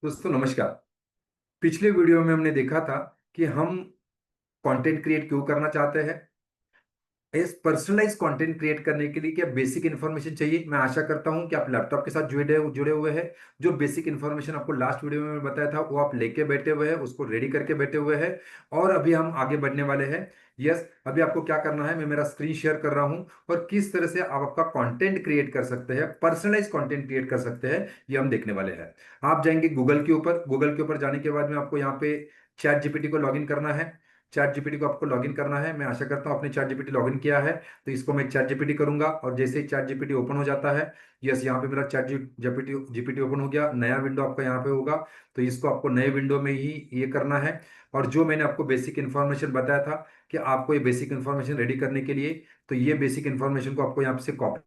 दोस्तों नमस्कार। पिछले वीडियो में हमने देखा था कि हम कंटेंट क्रिएट क्यों करना चाहते हैं। इस पर्सनलाइज कंटेंट क्रिएट करने के लिए क्या बेसिक इन्फॉर्मेशन चाहिए। मैं आशा करता हूं कि आप लैपटॉप के साथ जुड़े हुए हैं। जो बेसिक इन्फॉर्मेशन आपको लास्ट वीडियो में बताया था वो आप लेके बैठे हुए हैं, उसको रेडी करके बैठे हुए हैं। और अभी हम आगे बढ़ने वाले हैं। यस, अभी आपको क्या करना है, मैं मेरा स्क्रीन शेयर कर रहा हूं और किस तरह से आप आपका कंटेंट क्रिएट कर सकते हैं, पर्सनलाइज कंटेंट क्रिएट कर सकते हैं, ये हम देखने वाले हैं। आप जाएंगे गूगल के ऊपर जाने के बाद में आपको यहाँ पे चैट जीपीटी को लॉगिन करना है। चैट जीपीटी को आपको लॉगिन करना है। मैं आशा करता हूँ आपने चैट जीपीटी लॉगिन किया है। तो इसको मैं चैट जीपीटी करूंगा और जैसे ही चैट जीपीटी ओपन हो जाता है, यस, यहाँ पे मेरा चैट जीपीटी जीपीटी ओपन हो गया। नया विंडो आपका यहाँ पे होगा। तो इसको आपको नए विंडो में ही ये करना है। और जो मैंने आपको बेसिक इन्फॉर्मेशन बताया था कि आपको ये बेसिक इन्फॉर्मेशन रेडी करने के लिए, तो ये बेसिक इन्फॉर्मेशन को आपको यहाँ से कॉपी,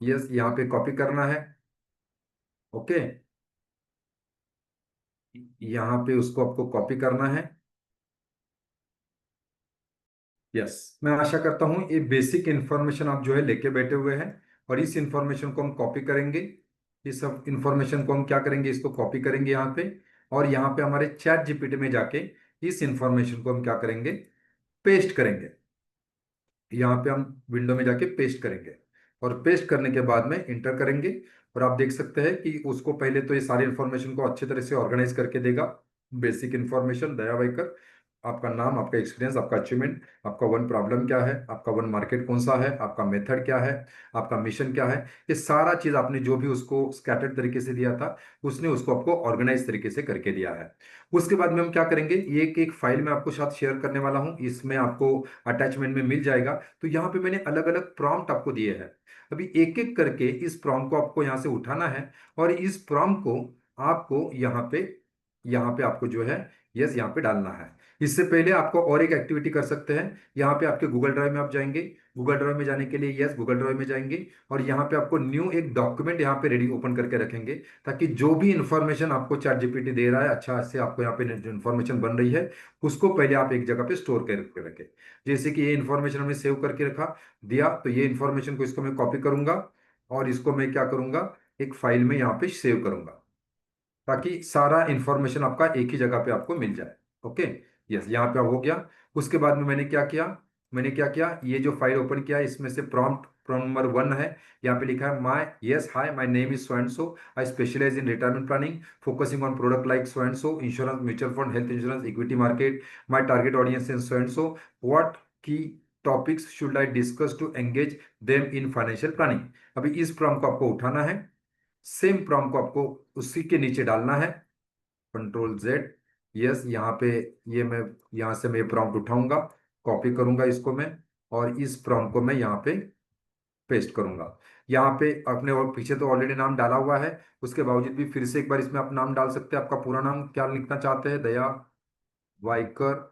यस, यहाँ पे कॉपी करना है। ओके, यहाँ पे उसको आपको कॉपी करना है। यस, मैं आशा करता हूँ ये बेसिक इन्फॉर्मेशन आप जो है लेके बैठे हुए हैं। और इस इन्फॉर्मेशन को हम कॉपी करेंगे। इस सब इन्फॉर्मेशन को हम क्या करेंगे, इसको कॉपी करेंगे यहाँ पे। और यहाँ पे हमारे चैट जीपीटी में जाके इस इन्फॉर्मेशन को हम क्या करेंगे, पेस्ट करेंगे। यहाँ पे हम विंडो में जाके पेस्ट करेंगे। और पेस्ट करने के बाद में इंटर करेंगे। और आप देख सकते हैं कि उसको पहले तो ये सारी इन्फॉर्मेशन को अच्छे तरह से ऑर्गेनाइज करके देगा। बेसिक इन्फॉर्मेशन, दया वाइकर, आपका नाम, आपका एक्सपीरियंस, आपका अचीवमेंट, आपका वन प्रॉब्लम क्या है, आपका वन मार्केट कौन सा है, आपका मेथड क्या है, आपका मिशन क्या है। ये सारा चीज आपने जो भी उसको स्कैटर्ड तरीके से दिया था, उसने उसको आपको ऑर्गेनाइज तरीके से करके दिया है। उसके बाद में हम क्या करेंगे, ये एक फाइल में आपको साथ शेयर करने वाला हूँ, इसमें आपको अटैचमेंट में मिल जाएगा। तो यहाँ पे मैंने अलग अलग प्रॉम्प्ट आपको दिए हैं। अभी एक एक करके इस प्रॉम्प्ट को आपको यहाँ से उठाना है। और इस प्रॉम्प्ट को आपको यहाँ पे आपको जो है, यस, यहाँ पे डालना है। इससे पहले आपको और एक एक्टिविटी कर सकते हैं। यहाँ पे आपके गूगल ड्राइव में आप जाएंगे। गूगल ड्राइव में जाने के लिए, यस, गूगल ड्राइव में जाएंगे। और यहाँ पे आपको न्यू एक डॉक्यूमेंट यहाँ पे रेडी ओपन करके रखेंगे। ताकि जो भी इंफॉर्मेशन आपको चैट जीपीटी दे रहा है, अच्छा से आपको यहाँ पे जो इन्फॉर्मेशन बन रही है, उसको पहले आप एक जगह पे स्टोर करके रखें। जैसे कि ये इन्फॉर्मेशन हमने सेव करके रखा दिया, तो ये इन्फॉर्मेशन को इसको मैं कॉपी करूंगा। और इसको मैं क्या करूंगा, एक फाइल में यहाँ पे सेव करूंगा। ताकि सारा इंफॉर्मेशन आपका एक ही जगह पे आपको मिल जाए। ओके, यस, यहाँ पे अब हो गया। उसके बाद में मैंने क्या किया, ये जो फाइल ओपन किया इसमें से प्रॉम्प्ट प्रॉम्प्ट नंबर 1 है। यहाँ पे लिखा है my yes hi my name is so and so, I specialize in retirement planning focusing on product like so and so insurance mutual fund health insurance equity market, my target audience in so and so, what key topics should I discuss to engage them in financial planning. अभी इस prompt को आपको उठाना है। Same prompt को आपको उसी के नीचे डालना है, कंट्रोल जेड। यस, यहाँ पे ये मैं यहाँ से मैं प्रॉम्प्ट उठाऊंगा, कॉपी करूंगा इसको मैं। और इस प्रॉम्प्ट को मैं यहाँ पे पेस्ट करूंगा। यहाँ पे अपने और पीछे तो ऑलरेडी नाम डाला हुआ है, उसके बावजूद भी फिर से एक बार इसमें आप नाम डाल सकते हैं। आपका पूरा नाम क्या लिखना चाहते हैं, दया वाइकर।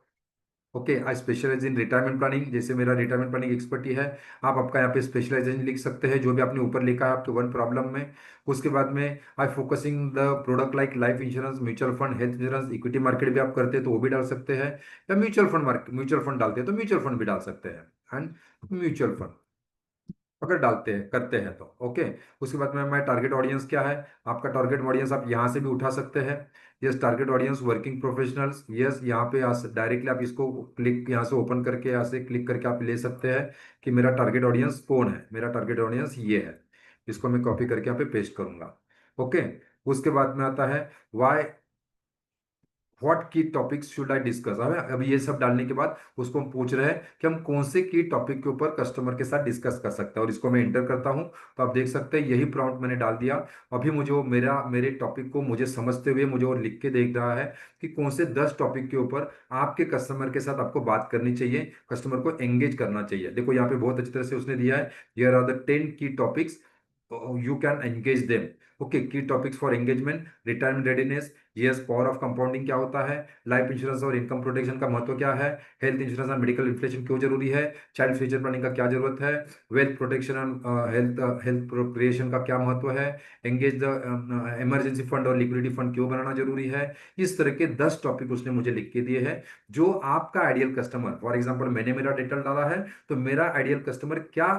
Okay, I specialize in retirement planning, जैसे मेरा रिटायरमेंट प्लानिंग एक्सपर्टी है। आप आपका यहाँ पे स्पेशलाइजेशन लिख सकते हैं, जो भी आपने ऊपर लिखा है आपके वन प्रॉब्लम में। उसके बाद में I focusing the product like life insurance mutual fund health insurance equity market भी आप करते हैं तो वो भी डाल सकते हैं। या म्यूचुअल फंड डालते हैं तो म्यूचुअल फंड भी डाल सकते हैं। एंड म्यूचुअल फंड अगर डालते हैं करते हैं तो ओके। उसके बाद में मैं टारगेट ऑडियंस क्या है, आपका टारगेट ऑडियंस आप यहाँ से भी उठा सकते हैं। Yes, target audience working professionals, yes, यहाँ पे डायरेक्टली आप इसको क्लिक यहाँ से ओपन करके यहाँ से क्लिक करके आप ले सकते हैं कि मेरा टारगेट ऑडियंस कौन है। मेरा टारगेट ऑडियंस ये है। इसको मैं कॉपी करके यहाँ पे पेस्ट करूंगा। ओके, उसके बाद में आता है why what key topics should I discuss. अब ये सब डालने के बाद उसको हम पूछ रहे हैं कि हम कौन से की टॉपिक के ऊपर कस्टमर के साथ डिस्कस कर सकते हैं। और इसको मैं इंटर करता हूं तो आप देख सकते हैं यही प्रॉम्प्ट मैंने डाल दिया। अभी मुझे वो मेरे टॉपिक को मुझे समझते हुए मुझे वो लिख के देख रहा है कि कौन से 10 टॉपिक के ऊपर आपके कस्टमर के साथ आपको बात करनी चाहिए, कस्टमर को एंगेज करना चाहिए। देखो यहाँ पे बहुत अच्छी तरह से उसने दिया है, here are the 10 key topics you can engage them. Okay, key topics for engagement, retirement readiness, yes, power of compounding क्या होता है, लाइफ इंश्योरेंस और इनकम प्रोटेक्शन का महत्व क्या है, हेल्थ इंश्योरेंस और मेडिकल इन्फ्लेशन क्यों जरूरी है, चाइल्ड फ्यूचर प्लानिंग का क्या जरूरत है, वेल्थ प्रोटेक्शन और हेल्थ हेल्थ प्रोक्रिएशन का क्या महत्व है, एंगेज द इमरजेंसी फंड और लिक्विडिटी फंड क्यों बनाना जरूरी है। इस तरह के 10 टॉपिक उसने मुझे लिख के दिए हैं। जो आपका आइडियल कस्टमर, फॉर एग्जाम्पल मैंने मेरा डिटेल डाला है, तो मेरा आइडियल कस्टमर क्या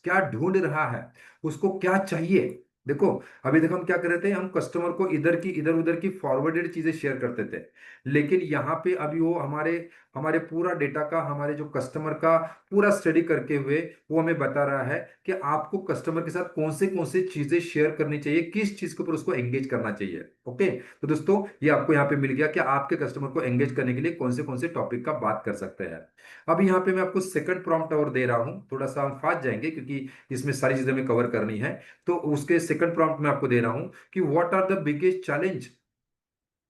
क्या ढूंढ रहा है, उसको क्या चाहिए, देखो, अभी देखो हम क्या कर रहे थे, हम कस्टमर को इधर उधर की फॉरवर्डेड चीजें शेयर करते थे। लेकिन यहाँ पे अभी वो हमारे हमारे पूरा डेटा का, हमारे जो कस्टमर का पूरा स्टडी करके हुए वो हमें बता रहा है कि आपको कस्टमर के साथ कौन से चीजें शेयर करनी चाहिए, किस चीज के ऊपर उसको एंगेज करना चाहिए। ओके, तो दोस्तों ये आपको यहाँ पे मिल गया कि आपके कस्टमर को एंगेज करने के लिए कौन से टॉपिक का बात कर सकते हैं। अब यहाँ पे मैं आपको सेकंड प्रॉम्प्ट और दे रहा हूँ, थोड़ा सा हम फास्ट जाएंगे क्योंकि इसमें सारी चीजें हमें कवर करनी है। तो उसके सेकंड प्रॉम्प्ट में आपको दे रहा हूं कि what are the biggest challenge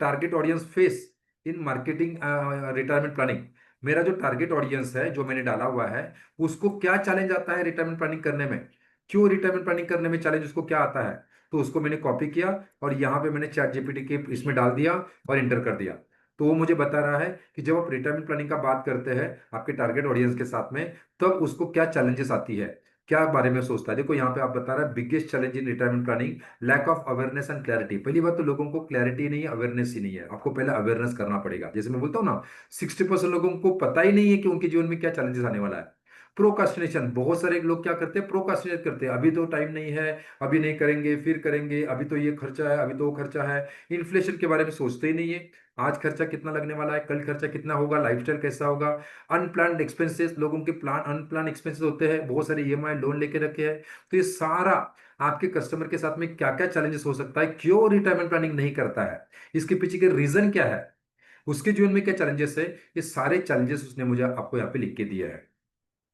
target audience face in marketing retirement planning. मेरा जो टारगेट ऑडियंस है जो मैंने डाला हुआ है, उसको क्या चैलेंज आता है रिटायरमेंट प्लानिंग करने में, क्यों रिटायरमेंट प्लानिंग करने में चैलेंज उसको क्या आता है। तो उसको मैंने कॉपी किया और यहाँ पे मैंने चैट जीपीटी के इसमें डाल दिया और इंटर कर दिया। तो वो मुझे बता रहा है कि जब आप रिटायरमेंट प्लानिंग का बात करते हैं आपके टारगेट ऑडियंस के साथ में, तब उसको क्या चैलेंजेस आती है, क्या बारे में सोचता है। देखो यहाँ पे आप बता रहा है biggest challenge in retirement planning, lack of awareness and clarity. पहली बात तो लोगों को क्लैरिटी नहीं है, अवेयरनेस ही नहीं है। आपको पहले अवेयरनेस करना पड़ेगा। जैसे मैं बोलता हूँ ना, 60% लोगों को पता ही नहीं है कि उनके जीवन में क्या चैलेंजेस आने वाला है। प्रोकास्टिनेशन, बहुत सारे लोग क्या करते हैं, प्रोकास्टिनेट करते हैं, अभी तो टाइम नहीं है, अभी नहीं करेंगे, फिर करेंगे, अभी तो ये खर्चा है, अभी तो वो खर्चा है। इन्फ्लेशन के बारे में सोचते ही नहीं है, आज खर्चा कितना लगने वाला है, कल खर्चा कितना होगा, लाइफस्टाइल कैसा होगा। अनप्लान्ड एक्सपेंसेस, लोगों के प्लान अनप्लान एक्सपेंसेस होते हैं, बहुत सारे ईएमआई लोन लेके रखे हैं। तो ये सारा आपके कस्टमर के साथ में क्या क्या चैलेंजेस हो सकता है, क्यों रिटायरमेंट प्लानिंग नहीं करता है, इसके पीछे के रीजन क्या है, उसके जीवन में क्या चैलेंजेस है, ये सारे चैलेंजेस उसने मुझे आपको यहाँ पे लिख के दिया है।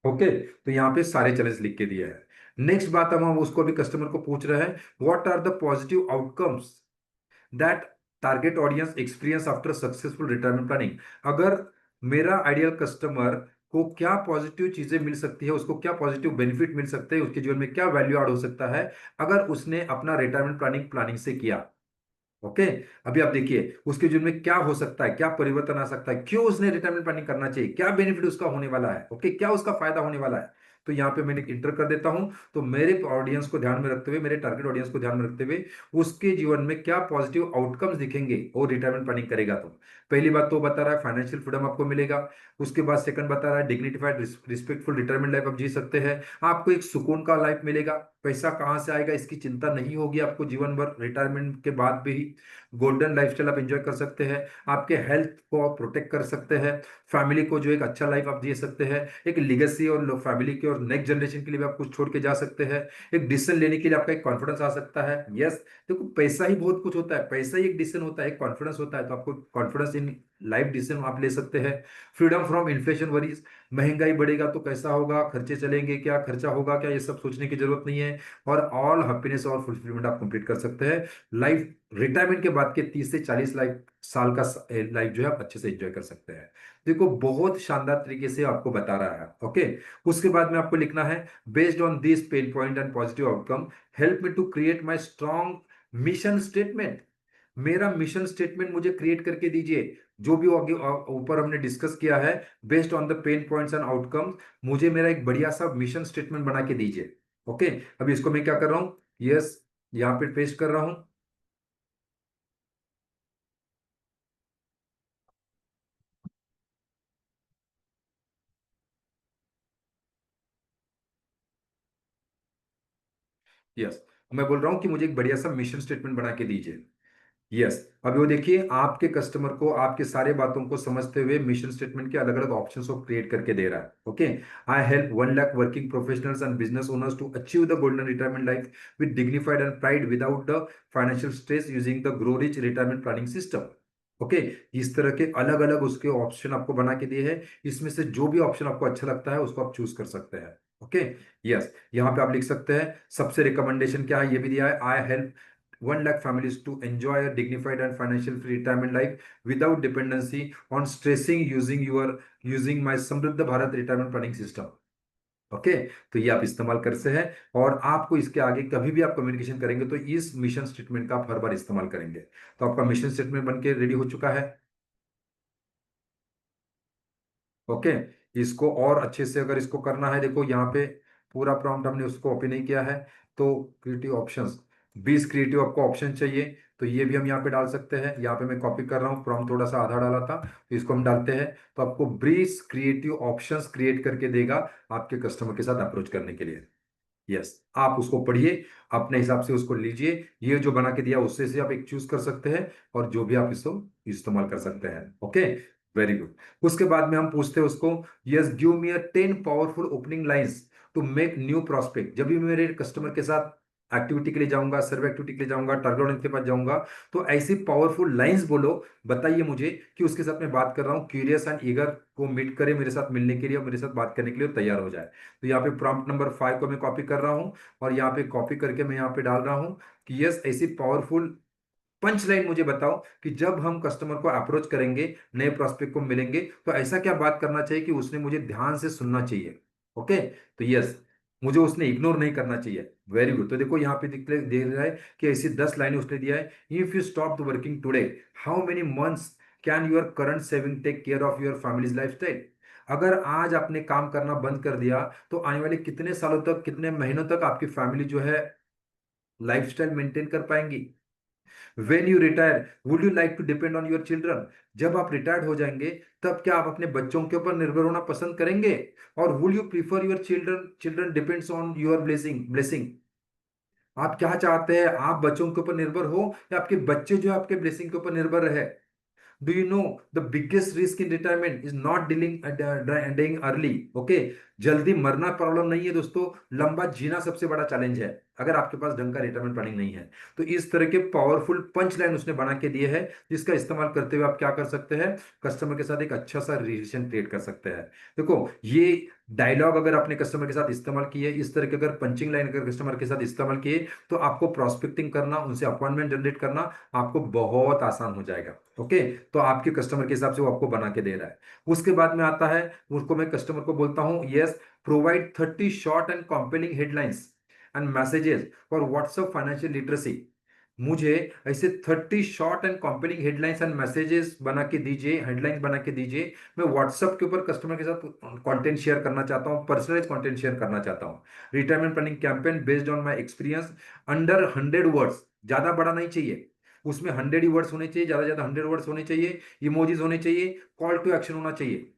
ओके, तो यहाँ पे सारे चैलेंज लिख के दिया है। नेक्स्ट बात हम उसको अभी कस्टमर को पूछ रहे हैं, what are the positive outcomes that target audience experience after successful retirement planning. अगर मेरा आइडियल कस्टमर को क्या पॉजिटिव चीजें मिल सकती है, उसको क्या पॉजिटिव बेनिफिट मिल सकते हैं, उसके जीवन में क्या वैल्यू ऐड हो सकता है अगर उसने अपना रिटायरमेंट प्लानिंग प्लानिंग से किया। ओके, अभी आप देखिए उसके जीवन में क्या हो सकता है, क्या परिवर्तन आ सकता है, क्यों उसने रिटायरमेंट प्लानिंग करना चाहिए, क्या बेनिफिट उसका होने वाला है। ओके, क्या उसका फायदा होने वाला है। तो यहाँ पे मैंने इंटर कर देता हूं। तो मेरे ऑडियंस को ध्यान में रखते हुए, मेरे टारगेट ऑडियंस को ध्यान में रखते हुए, उसके जीवन में क्या पॉजिटिव आउटकम्स दिखेंगे और रिटायरमेंट प्लानिंग करेगा। तो पहली बात तो बता रहा है फाइनेंशियल फ्रीडम आपको मिलेगा। उसके बाद सेकंड बता रहा है डिग्निफाइड रिस्पेक्टफुल रिटायरमेंट लाइफ आप जी सकते हैं। आपको एक सुकून का लाइफ मिलेगा, पैसा कहाँ से आएगा इसकी चिंता नहीं होगी आपको जीवन भर, रिटायरमेंट के बाद भी गोल्डन लाइफस्टाइल आप एंजॉय कर सकते हैं, आपके हेल्थ को आप प्रोटेक्ट कर सकते हैं, फैमिली को जो एक अच्छा लाइफ आप जी सकते हैं, एक लिगेसी और फैमिली के और नेक्स्ट जनरेशन के लिए भी आप कुछ छोड़ के जा सकते हैं, एक डिसीजन लेने के लिए आपका एक कॉन्फिडेंस आ सकता है। यस, देखो पैसा ही बहुत कुछ होता है, पैसा ही एक डिसीजन होता है, एक कॉन्फिडेंस होता है, तो आपको कॉन्फिडेंस इन लाइफ डिसीजन आप ले सकते हैं। फ्रीडम फ्रॉम इन्फ्लेशन वरीज, महंगाई बढ़ेगा तो कैसा होगा, खर्चे चलेंगे क्या, खर्चा होगा क्या, ये सब सोचने की जरूरत नहीं है। और ऑल हैप्पीनेस और फुलफिलमेंट आप कंप्लीट कर सकते हैं। लाइफ रिटायरमेंट के बाद के 30 से 40 लाइफ साल का लाइफ जो है आप अच्छे से एंजॉय कर सकते हैं। देखो बहुत शानदार तरीके से आपको बता रहा है। ओके, उसके बाद में आपको लिखना है, based on this pain point and positive outcome, help me to create my strong mission statement. मेरा मिशन स्टेटमेंट मुझे क्रिएट करके दीजिए, जो भी आगे ऊपर हमने डिस्कस किया है, based on the pen points and outcome, मुझे मेरा एक बढ़िया सा मिशन स्टेटमेंट बना के दीजिए। ओके, अभी इसको मैं क्या कर रहा हूं, यस, यहाँ पे पेस्ट कर रहा हूं। यस, मैं बोल रहा हूँ कि मुझे एक बढ़िया सा मिशन स्टेटमेंट बना के दीजिए। यस, अभी वो देखिए आपके कस्टमर को आपके सारे बातों को समझते हुए मिशन स्टेटमेंट के अलग अलग ऑप्शंस को क्रिएट करके दे रहा है। Okay, I help 1 lakh working professionals and business owners to achieve the golden retirement life with dignified and pride without the financial stress using the grow rich retirement planning system. Okay, इस तरह के अलग अलग उसके ऑप्शन आपको बना के दिए हैं। इसमें से जो भी ऑप्शन आपको अच्छा लगता है उसको आप चूज कर सकते हैं। ओके, यस, यहाँ पे आप लिख सकते हैं सबसे रिकमेंडेशन क्या है, ये भी दिया है, आई help 1 lakh families to enjoy a dignified and financial free retirement life without dependency on stressing using my समृद्ध Bharat retirement planning system. Okay, तो ये आप इस्तेमाल कर से हैं। और आपको इसके आगे कभी भी आप कम्युनिकेशन करेंगे तो इस मिशन स्टेटमेंट का आप हर बार इस्तेमाल करेंगे। तो आपका मिशन स्टेटमेंट बन के रेडी हो चुका है। ओके, इसको और अच्छे से अगर इसको करना है, देखो यहाँ पे पूरा प्रॉम्प्ट हमने उसको ओपन नहीं किया है। तो क्रिएटिव ऑप्शंस, 20 क्रिएटिव आपको ऑप्शन चाहिए, तो ये भी हम यहाँ पे डाल सकते हैं। यहाँ पे मैं कॉपी कर रहा हूँ, प्रॉम्प्ट थोड़ा सा आधा डाला था, तो इसको हम डालते हैं। तो आपको 20 क्रिएटिव ऑप्शंस क्रिएट करके देगा आपके कस्टमर के साथ अप्रोच करने के लिए। यस, आप उसको पढ़िए, अपने हिसाब से उसको लीजिए। ये जो बना के दिया उससे से आप एक चूज कर सकते हैं, और जो भी आप इसको इस्तेमाल कर सकते हैं। Okay, very good. उसके बाद में हम पूछते हैं उसको, yes give me a 10 powerful opening lines to make new prospect. जब भी मैं मेरे कस्टमर के साथ एक्टिविटी के लिए जाऊंगा, सर्वे एक्टिविटी के लिए जाऊंगा, टारगेट ऑडियंस के पास जाऊंगा, तो ऐसी पावरफुल लाइंस बोलो, बताइए मुझे कि उसके साथ मैं बात कर रहा हूँ, क्यूरियस एंड ईगर को मीट करे मेरे साथ मिलने के लिए और मेरे साथ बात करने के लिए तैयार हो जाए। तो यहाँ पे प्रॉम्प्ट नंबर 5 को मैं कॉपी कर रहा हूँ, और यहाँ पे कॉपी करके मैं यहाँ पे डाल रहा हूँ कि यस ऐसी पावरफुल पंच लाइन मुझे बताओ कि जब हम कस्टमर को अप्रोच करेंगे, नए प्रोस्पेक्ट को मिलेंगे, तो ऐसा क्या बात करना चाहिए कि उसने मुझे ध्यान से सुनना चाहिए। ओके, तो यस, मुझे उसने इग्नोर नहीं करना चाहिए। Very good. तो देखो यहाँ पे दे रहा है कि ऐसी 10 लाइनें उसने दिया है। If you stop working today, how many months can your current saving take care of your family's lifestyle. अगर आज आपने काम करना बंद कर दिया, तो आने वाले कितने सालों तक, कितने महीनों तक आपकी फैमिली जो है लाइफस्टाइल मेंटेन कर पाएंगी। When you retire would you like to depend on your children. जब आप रिटायर्ड हो जाएंगे, तब क्या आप अपने बच्चों के ऊपर निर्भर होना पसंद करेंगे। और would you prefer your children children depends on your blessing. आप क्या चाहते हैं, आप बच्चों के ऊपर निर्भर हो, या आपके बच्चे जो है आपके ब्लेसिंग के ऊपर निर्भर रहे। Do you know the biggest risk in retirement is not dealing dying early? Okay, जल्दी मरना प्रॉब्लम नहीं है दोस्तों, लंबा जीना सबसे बड़ा चैलेंज है, अगर आपके पास ढंग का रिटायरमेंट प्लानिंग नहीं है। तो इस तरह के पावरफुल पंच लाइन उसने बना के दिए है, जिसका इस्तेमाल करते हुए आप क्या कर सकते हैं, कस्टमर के साथ एक अच्छा सा रिलेशन क्रिएट कर सकते हैं। देखो, ये डायलॉग अगर आपने कस्टमर के साथ इस्तेमाल किए, इस तरह के अगर पंचिंग लाइन अगर कस्टमर के साथ इस्तेमाल किए, तो आपको प्रोस्पेक्टिंग करना, उनसे अपॉइंटमेंट जनरेट करना आपको बहुत आसान हो जाएगा। ओके, तो आपके कस्टमर के हिसाब से वो आपको बना के दे रहा है। उसके बाद में आता है, उसको मैं कस्टमर को बोलता हूं, yes provide 30 short and compelling headlines and messages for WhatsApp financial literacy. मुझे ऐसे 30 short and compelling headlines and messages बना के दीजिए, हेडलाइंस बना के दीजिए। मैं व्हाट्सएप के ऊपर कस्टमर के साथ कंटेंट शेयर करना चाहता हूँ, पर्सनलाइज कंटेंट शेयर करना चाहता हूँ। Retirement planning campaign based on my experience, under 100 words, ज्यादा बड़ा नहीं चाहिए, उसमें 100 ही वर्ड्स होने चाहिए, ज्यादा ज्यादा 100 वर्ड्स होने चाहिए, इमोजीज होने चाहिए, कॉल टू एक्शन होना चाहिए।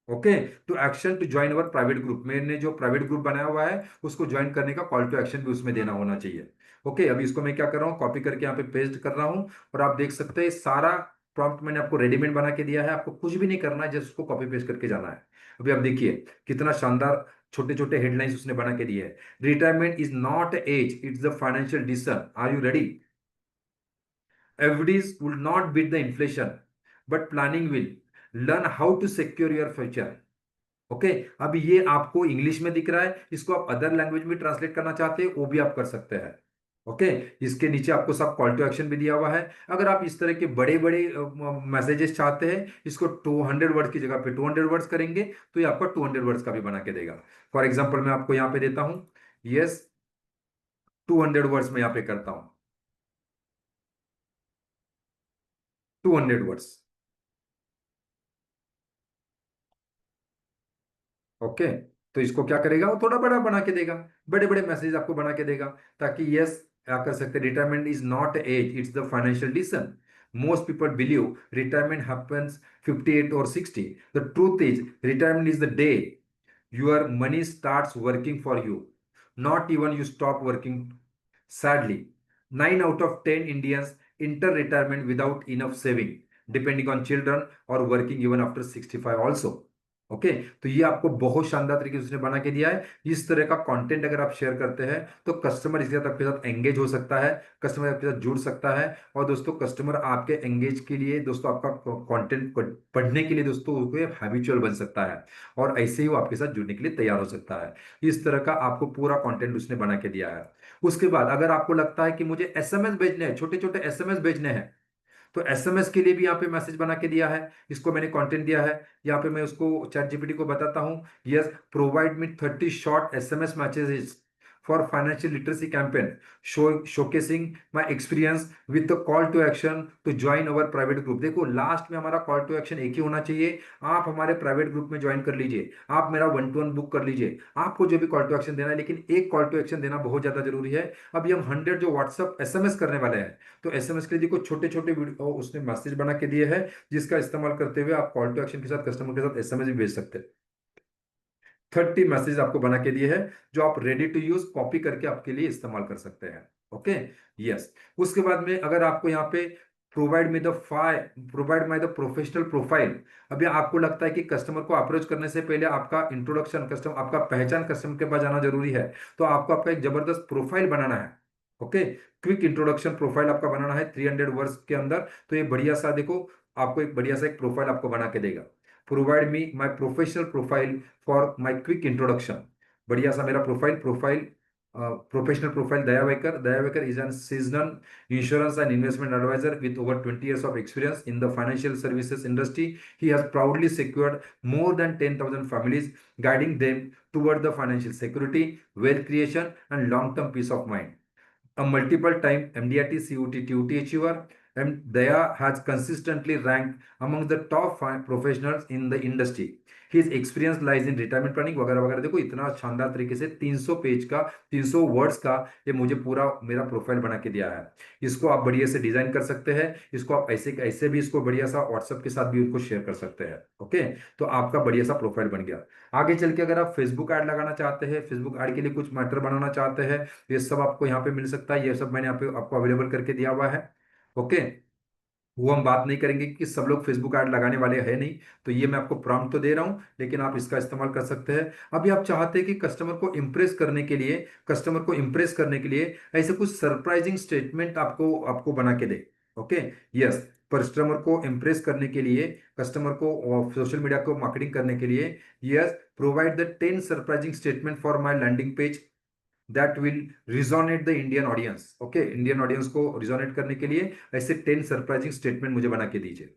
Okay, to action to join our private group, मैंने जो प्राइवेट ग्रुप बनाया हुआ है उसको ज्वाइन करने का कॉल टू एक्शन भी उसमें देना होना चाहिए। ओके, अभी इसको मैं क्या कर रहा हूँ, कॉपी करके यहाँ पे पेस्ट कर रहा हूँ, और आप देख सकते हैं सारा प्रॉम्प्ट मैंने आपको रेडीमेड बना के दिया है, आपको कुछ भी नहीं करना है, जस्ट उसको कॉपी पेस्ट करके जाना है। अभी आप देखिए कितना शानदार छोटे छोटे हेडलाइंस उसने बना के दिए है। Retirement is not age, it's the financial decision, are you ready. FDs will not beat the inflation, but planning will. Learn how to secure your future. Okay, अब ये आपको इंग्लिश में दिख रहा है, इसको आप अदर लैंग्वेज में ट्रांसलेट करना चाहते हैं वो भी आप कर सकते हैं। ओके, इसके नीचे आपको सब कॉल टू एक्शन भी दिया हुआ है। अगर आप इस तरह के बड़े बड़े मैसेजेस चाहते हैं, इसको 200 वर्ड्स की जगह पे 200 वर्ड्स करेंगे, तो ये आपको 200 वर्ड्स का भी बना के देगा। फॉर एग्जाम्पल मैं आपको यहाँ पे देता हूँ, यस 200 वर्ड्स में यहाँ पे करता हूँ, 200 वर्ड्स। ओके, तो इसको क्या करेगा, वो थोड़ा बड़ा बना के देगा, बड़े बड़े मैसेज आपको बना के देगा, ताकि यस क्या कर सकते, retirement is not age, it's the financial decision. Most people believe retirement happens 58 और 60। The truth is retirement is the day your money starts working for you, not even you stop working. Sadly, 9 out of 10 Indians enter retirement without enough saving, depending on children or working even after 65 also. Okay, तो ये आपको बहुत शानदार तरीके से उसने बना के दिया है। इस तरह का कंटेंट अगर आप शेयर करते हैं, तो कस्टमर इसके साथ आपके साथ एंगेज हो सकता है, कस्टमर आपके साथ जुड़ सकता है। और दोस्तों, कस्टमर आपके एंगेज के लिए दोस्तों, आपका कंटेंट पढ़ने के लिए दोस्तों उसको हैबिचुअल बन सकता है, और ऐसे ही वो आपके साथ जुड़ने के लिए तैयार हो सकता है। इस तरह का आपको पूरा कंटेंट उसने बना के दिया है। उसके बाद अगर आपको लगता है कि मुझे एसएमएस भेजने हैं, छोटे छोटे एसएमएस भेजने हैं, तो एसएमएस के लिए भी यहाँ पे मैसेज बना के दिया है, इसको मैंने कंटेंट दिया है। यहाँ पे मैं उसको चैट जीपीटी को बताता हूँ, yes provide me 30 short SMS messages for financial literacy campaign showcasing my experience with the call to action to join our private group. देखो, लास्ट में हमारा कॉल टू एक्शन एक ही होना चाहिए, आप हमारे प्राइवेट ग्रुप में ज्वाइन कर लीजिए, आप मेरा 1-to-1 बुक कर लीजिए, आपको जो भी कॉल टू एक्शन देना है, लेकिन एक कॉल टू एक्शन देना बहुत ज्यादा जरूरी है। अभी हम 100 जो व्हाट्सएप एसएमएस करने वाले हैं, तो एसएमएस के लिए देखो छोटे छोटे वीडियो उसने मैसेज बना के दिए हैं, जिसका इस्तेमाल करते हुए आप कॉल टू एक्शन के साथ कस्टमर के साथ एसएमएस भी भेज सकते हैं। 30 मैसेज आपको बना के दिए हैं जो आप रेडी टू यूज कॉपी करके आपके लिए इस्तेमाल कर सकते हैं। Okay, yes. उसके बाद में अगर आपको यहाँ पे provide my the professional profile, अभी आपको लगता है कि कस्टमर को अप्रोच करने से पहले आपका इंट्रोडक्शन, कस्टमर आपका पहचान कस्टमर के पास जाना जरूरी है, तो आपको आपका एक जबरदस्त प्रोफाइल बनाना है। ओके, क्विक इंट्रोडक्शन प्रोफाइल आपका बनाना है 300 वर्ड्स के अंदर। तो ये बढ़िया सा देखो, आपको एक बढ़िया सा एक प्रोफाइल आपको बना के देगा। Provide me my professional profile for my quick introduction. बढ़िया सा मेरा profile professional profile, Daya waker is an seasonal insurance and investment advisor with over 20 years of experience in the financial services industry. He has proudly secured more than 10,000 families, guiding them toward the financial security, wealth creation, and long-term peace of mind. A multiple time MDRT CUT TUT achiever, and Daya has consistently ranked among the top 5 professionals in the industry. His experience lies in retirement planning वगैरह वगैरह। देखो इतना शानदार तरीके से 300 page का, 300 words का ये मुझे पूरा मेरा प्रोफाइल बना के दिया है। इसको आप बढ़िया से डिजाइन कर सकते हैं, इसको आप ऐसे ऐसे भी इसको बढ़िया सा व्हाट्सएप के साथ भी उनको शेयर कर सकते हैं। ओके, तो आपका बढ़िया सा प्रोफाइल बन गया। आगे चल के अगर आप फेसबुक ऐड लगाना चाहते हैं, फेसबुक ऐड के लिए कुछ मैटर बनाना चाहते हैं, ये सब आपको यहाँ पे मिल सकता है। ये सब मैंने यहाँ पे आपको अवेलेबल करके दिया हुआ है। ओके, वो हम बात नहीं करेंगे कि सब लोग फेसबुक ऐड लगाने वाले हैं नहीं, तो ये मैं आपको प्रॉम्प्ट तो दे रहा हूँ, लेकिन आप इसका इस्तेमाल कर सकते हैं। अभी आप चाहते हैं कि कस्टमर को इम्प्रेस करने के लिए ऐसे कुछ सरप्राइजिंग स्टेटमेंट आपको आपको बना के दे। Okay, yes. कस्टमर को इम्प्रेस करने के लिए, कस्टमर को सोशल मीडिया को मार्केटिंग करने के लिए, yes, provide the 10 surprising statement for my landing page that will resonate the Indian audience. Okay, Indian audience को रिजोनेट करने के लिए ऐसे 10 सरप्राइजिंग स्टेटमेंट मुझे बना के दीजिए।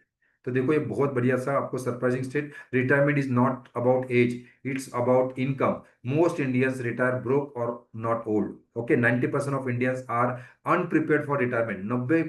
तो देखो ये बहुत बढ़िया सा आपको surprising state. Retirement is not about age, it's about income. Most Indians retire broke और not old. Okay, 90% of Indians are unprepared for retirement.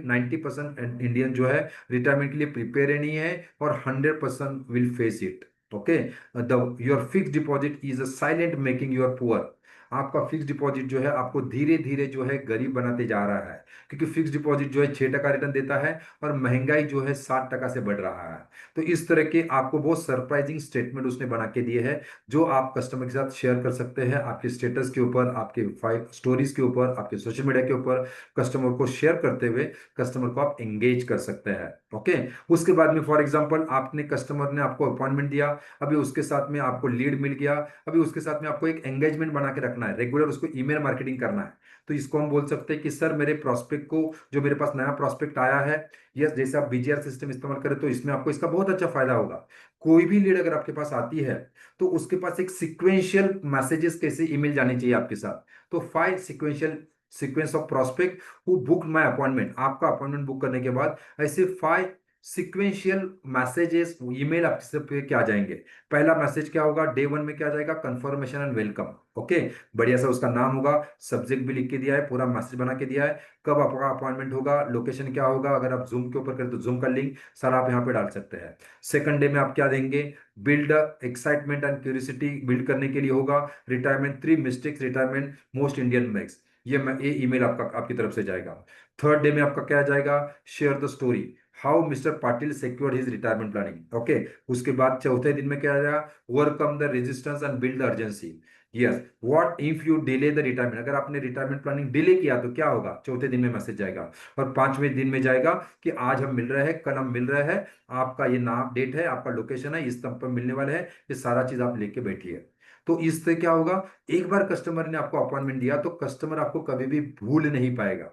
90% Indian जो है रिटायरमेंट के लिए प्रिपेयर ही नहीं है, और 100% will face it. Okay, the your fix deposit is a silent making your poor. आपका fix deposit जो है आपको धीरे धीरे जो है गरीब बनाते जा रहा है, क्योंकि फिक्स डिपॉजिट जो है 6% रिटर्न देता है, और महंगाई जो है 60% से बढ़ रहा है। तो इस तरह के आपको बहुत सरप्राइजिंग स्टेटमेंट उसने बना के दिए हैं, जो आप कस्टमर के साथ शेयर कर सकते हैं, आपके स्टेटस के ऊपर, आपके फाइव स्टोरीज के ऊपर, आपके सोशल मीडिया के ऊपर। कस्टमर को शेयर करते हुए कस्टमर को आप एंगेज कर सकते हैं। ओके, उसके बाद में फॉर एग्जांपल आपने, कस्टमर ने आपको अपॉइंटमेंट दिया, अभी उसके साथ में आपको लीड मिल गया, अभी उसके साथ में आपको एक एंगेजमेंट बना के रखना है, रेगुलर उसको ईमेल मार्केटिंग करना है। तो इसको हम बोल सकते हैं कि सर मेरे प्रोस्पेक्ट को, जो मेरे पास नया प्रोस्पेक्ट आया है, यस, जैसे आप बीजीआर सिस्टम इस्तेमाल करें तो इसमें आपको इसका बहुत अच्छा फायदा होगा। कोई भी लीड अगर आपके पास आती है, तो उसके पास एक सिक्वेंशियल मैसेजेस कैसे ईमेल जानी चाहिए आपके साथ। तो 5 sequential sequence of prospect who book my appointment, आपका अपॉइंटमेंट बुक करने के बाद ऐसे 5 सिक्वेंशियल मैसेजेस ईमेल आपके सब पे क्या जाएंगे। पहला मैसेज क्या होगा, डे 1 में क्या जाएगा, कंफर्मेशन एंड वेलकम। ओके, बढ़िया सा उसका नाम होगा, सब्जेक्ट भी लिख के दिया है, पूरा मैसेज बना के दिया है, कब आपका अपॉइंटमेंट होगा, लोकेशन क्या होगा, अगर आप जूम के ऊपर करें तो जूम का लिंक सर आप यहाँ पे डाल सकते हैं। सेकंड डे में आप क्या देंगे, build excitement and curiosity build करने के लिए होगा, retirement 3 mistakes retirement most Indian makes. ये ईमेल आपका आपकी तरफ से जाएगा। थर्ड डे में आपका क्या जाएगा, share the story how mister Patil secured his retirement planning. Okay, उसके बाद चौथे दिन में क्या आ जाएगा, overcome the resistance and build the urgency. Yes, what if you delay the retirement, अगर आपने रिटायरमेंट प्लानिंग डिले किया तो क्या होगा, चौथे दिन में मैसेज जाएगा। और पांचवें दिन में जाएगा कि आज हम मिल रहे हैं, कल हम मिल रहे हैं, आपका ये नाम डेट है, आपका लोकेशन है, इस तब पर मिलने वाले हैं, ये सारा चीज आप लेके बैठिए। तो इससे क्या होगा, एक बार कस्टमर ने आपको अपॉइंटमेंट दिया तो कस्टमर आपको कभी भी भूल नहीं पाएगा,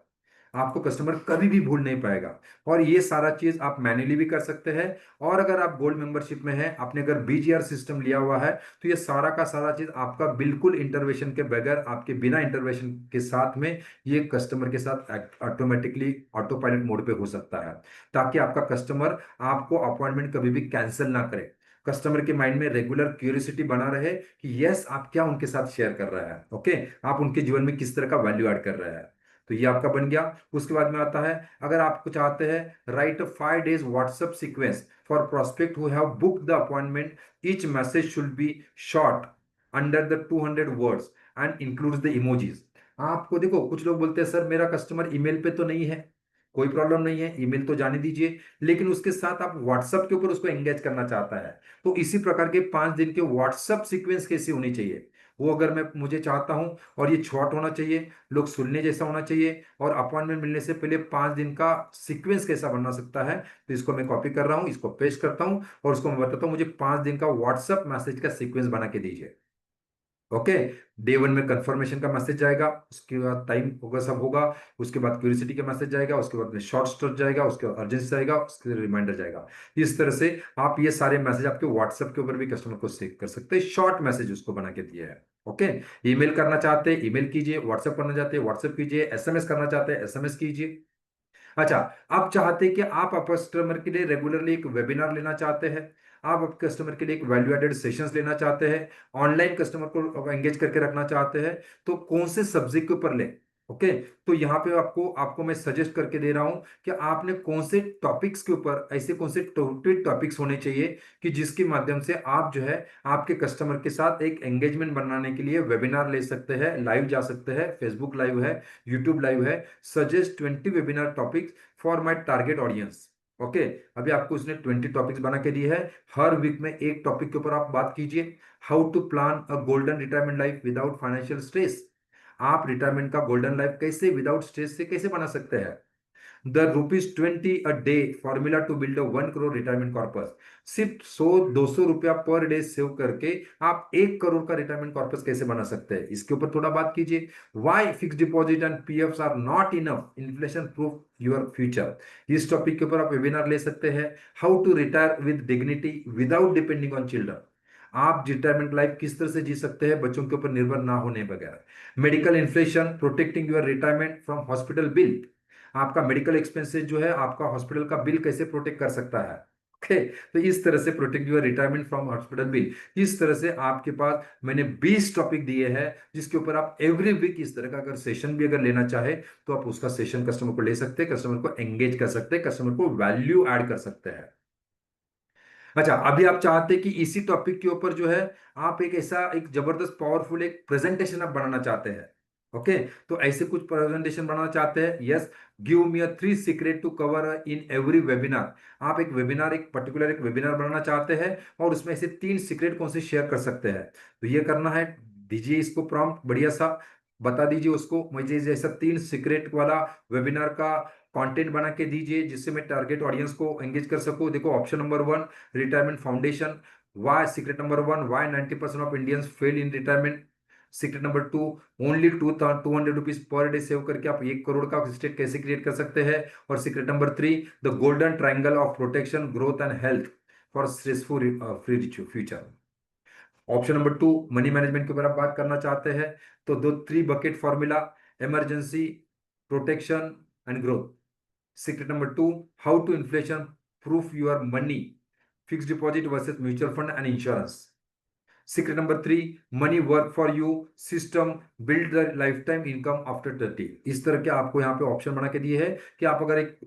आपको कस्टमर कभी भी भूल नहीं पाएगा। और ये सारा चीज आप मैन्युअली भी कर सकते हैं। और अगर आप गोल्ड मेंबरशिप में हैं, आपने अगर बीजीआर सिस्टम लिया हुआ है, तो ये सारा का सारा चीज आपका बिल्कुल इंटरवेंशन के बगैर, आपके बिना इंटरवेंशन के साथ में ये कस्टमर के साथ ऑटोमेटिकली ऑटो पायलट मोड पे हो सकता है, ताकि आपका कस्टमर आपको अपॉइंटमेंट कभी भी कैंसिल ना करे। कस्टमर के माइंड में रेगुलर क्यूरियोसिटी बना रहे कि यस आप क्या उनके साथ शेयर कर रहे हैं। ओके, आप उनके जीवन में किस तरह का वैल्यू ऐड कर रहे हैं। तो ये आपका बन गया। उसके बाद में आता है, अगर आपको चाहते हैं right 5 days WhatsApp sequence for prospect who have book the appointment, each message should be short under the 200 words and includes the emojis. आपको देखो कुछ लोग बोलते हैं सर मेरा कस्टमर ईमेल पे तो नहीं है, कोई प्रॉब्लम नहीं है, ईमेल तो जाने दीजिए, लेकिन उसके साथ आप व्हाट्सएप के ऊपर उसको एंगेज करना चाहता है, तो इसी प्रकार के 5 दिन के व्हाट्सएप सीक्वेंस कैसी होनी चाहिए, वो अगर मैं मुझे चाहता हूं, और ये शॉर्ट होना चाहिए, लोग सुनने जैसा होना चाहिए, और अपॉइंटमेंट मिलने से पहले 5 दिन का सीक्वेंस कैसा बना सकता है, तो इसको मैं कॉपी कर रहा हूं, इसको पेस्ट करता हूं, और उसको मैं बताता हूं मुझे 5 दिन का व्हाट्सएप मैसेज का सीक्वेंस बना के दीजिए। ओके। डे 1 में कंफर्मेशन का मैसेज जाएगा, उसके बाद टाइम होगा, सब होगा, उसके बाद क्यूरियोसिटी का मैसेज जाएगा, उसके बाद में शॉर्ट स्टोर जाएगा, उसके बाद अर्जेंसी जाएगा, उसके बाद रिमाइंडर जाएगा। इस तरह से आप ये सारे मैसेज आपके व्हाट्सएप के ऊपर भी कस्टमर को सेव कर सकते हैं, शॉर्ट मैसेज उसको बना के दिया है। ओके। ईमेल करना चाहते हैं ईमेल कीजिए, व्हाट्सएप करना चाहते हैं व्हाट्सएप कीजिए, एसएमएस करना चाहते हैं एसएमएस कीजिए। अच्छा, आप चाहते हैं कि आप कस्टमर के लिए रेगुलरली एक वेबिनार लेना चाहते हैं, आप कस्टमर के लिए एक वैल्यू एडेड सेशंस लेना चाहते हैं, ऑनलाइन कस्टमर को एंगेज करके रखना चाहते हैं, तो कौन से सब्जेक्ट के ऊपर ले। ओके। तो यहाँ पे आपको आपको मैं सजेस्ट करके दे रहा हूं कि आपने कौन से टॉपिक्स के ऊपर, ऐसे कौन से टॉपिक्स होने चाहिए कि जिसके माध्यम से आप जो है आपके कस्टमर के साथ एक एंगेजमेंट बनाने के लिए वेबिनार ले सकते हैं, लाइव जा सकते हैं, फेसबुक लाइव है, यूट्यूब लाइव है। Suggest 20 webinar topics for my target audience. Okay. अभी आपको उसने 20 टॉपिक्स बना के दिए है। हर वीक में एक टॉपिक के ऊपर आप बात कीजिए। How to plan a golden retirement life without financial stress. आप रिटायरमेंट का गोल्डन लाइफ कैसे विदाउट स्ट्रेस से कैसे बना सकते हैं। The ₹20 a day formula to build a 1 crore retirement corpus. सिर्फ 100-200 रुपया पर डे सेव करके आप 1 करोड़ का रिटायरमेंट कॉर्पस कैसे बना सकते हैं, इसके ऊपर थोड़ा बात कीजिए। Why fix deposit and PF are not enough, inflation proof your future. इस टॉपिक के ऊपर आप वेबिनार ले सकते हैं। How to retire with dignity without depending on children. आप रिटायरमेंट लाइफ किस तरह से जी सकते हैं बच्चों के ऊपर निर्भर ना होने बगैर। Medical inflation protecting your retirement from hospital bill. आपका मेडिकल एक्सपेंसेस जो है, आपका हॉस्पिटल का बिल कैसे प्रोटेक्ट कर सकता है। ओके। तो इस तरह से protect your retirement from hospital bill. इस तरह से आपके पास मैंने 20 टॉपिक दिए हैं, जिसके ऊपर आप एवरी वीक इस तरह का अगर सेशन भी अगर लेना चाहे, तो आप उसका सेशन कस्टमर को ले सकते हैं, कस्टमर को एंगेज कर सकते हैं, कस्टमर को वैल्यू ऐड कर सकते हैं। अच्छा, अभी आप चाहते हैं कि इसी टॉपिक के ऊपर जो है आप एक ऐसा एक जबरदस्त पावरफुल एक प्रेजेंटेशन आप बनाना चाहते हैं। ओके। तो ऐसे कुछ प्रेजेंटेशन बनाना चाहते हैं। Yes. Give me a 3 secret to cover in every webinar. आप एक वेबिनार, एक पर्टिकुलर एक वेबिनार बनाना चाहते हैं, और उसमें ऐसे 3 सीक्रेट कौन से शेयर कर सकते हैं, तो ये करना है। दीजिए इसको प्रॉम्प्ट बढ़िया सा, बता दीजिए उसको, मुझे जैसा 3 सीक्रेट वाला वेबिनार का कंटेंट बना के दीजिए, जिससे मैं टारगेट ऑडियंस को एंगेज कर सकूं। देखो, option number 1, retirement foundation. Why secret number 1, why 90% of Indians fail in retirement. Secret number 2, only 200 rupees पर डे सेव करके आप 1 करोड़ का स्टेट कैसे क्रिएट कर सकते हैं। और secret number 3, the golden triangle of protection, growth and health for stressful free future. Option number 2, money management के ऊपर आप बात करना चाहते हैं, तो दो 3 bucket formula, emergency, protection and growth. Secret number 2, how to inflation proof your money, fix deposit versus mutual fund and insurance. Secret number 3, money work for you system, build the life time income after 30। इस तरह के आपको यहाँ पे option बना के दिए है कि आप अगर एक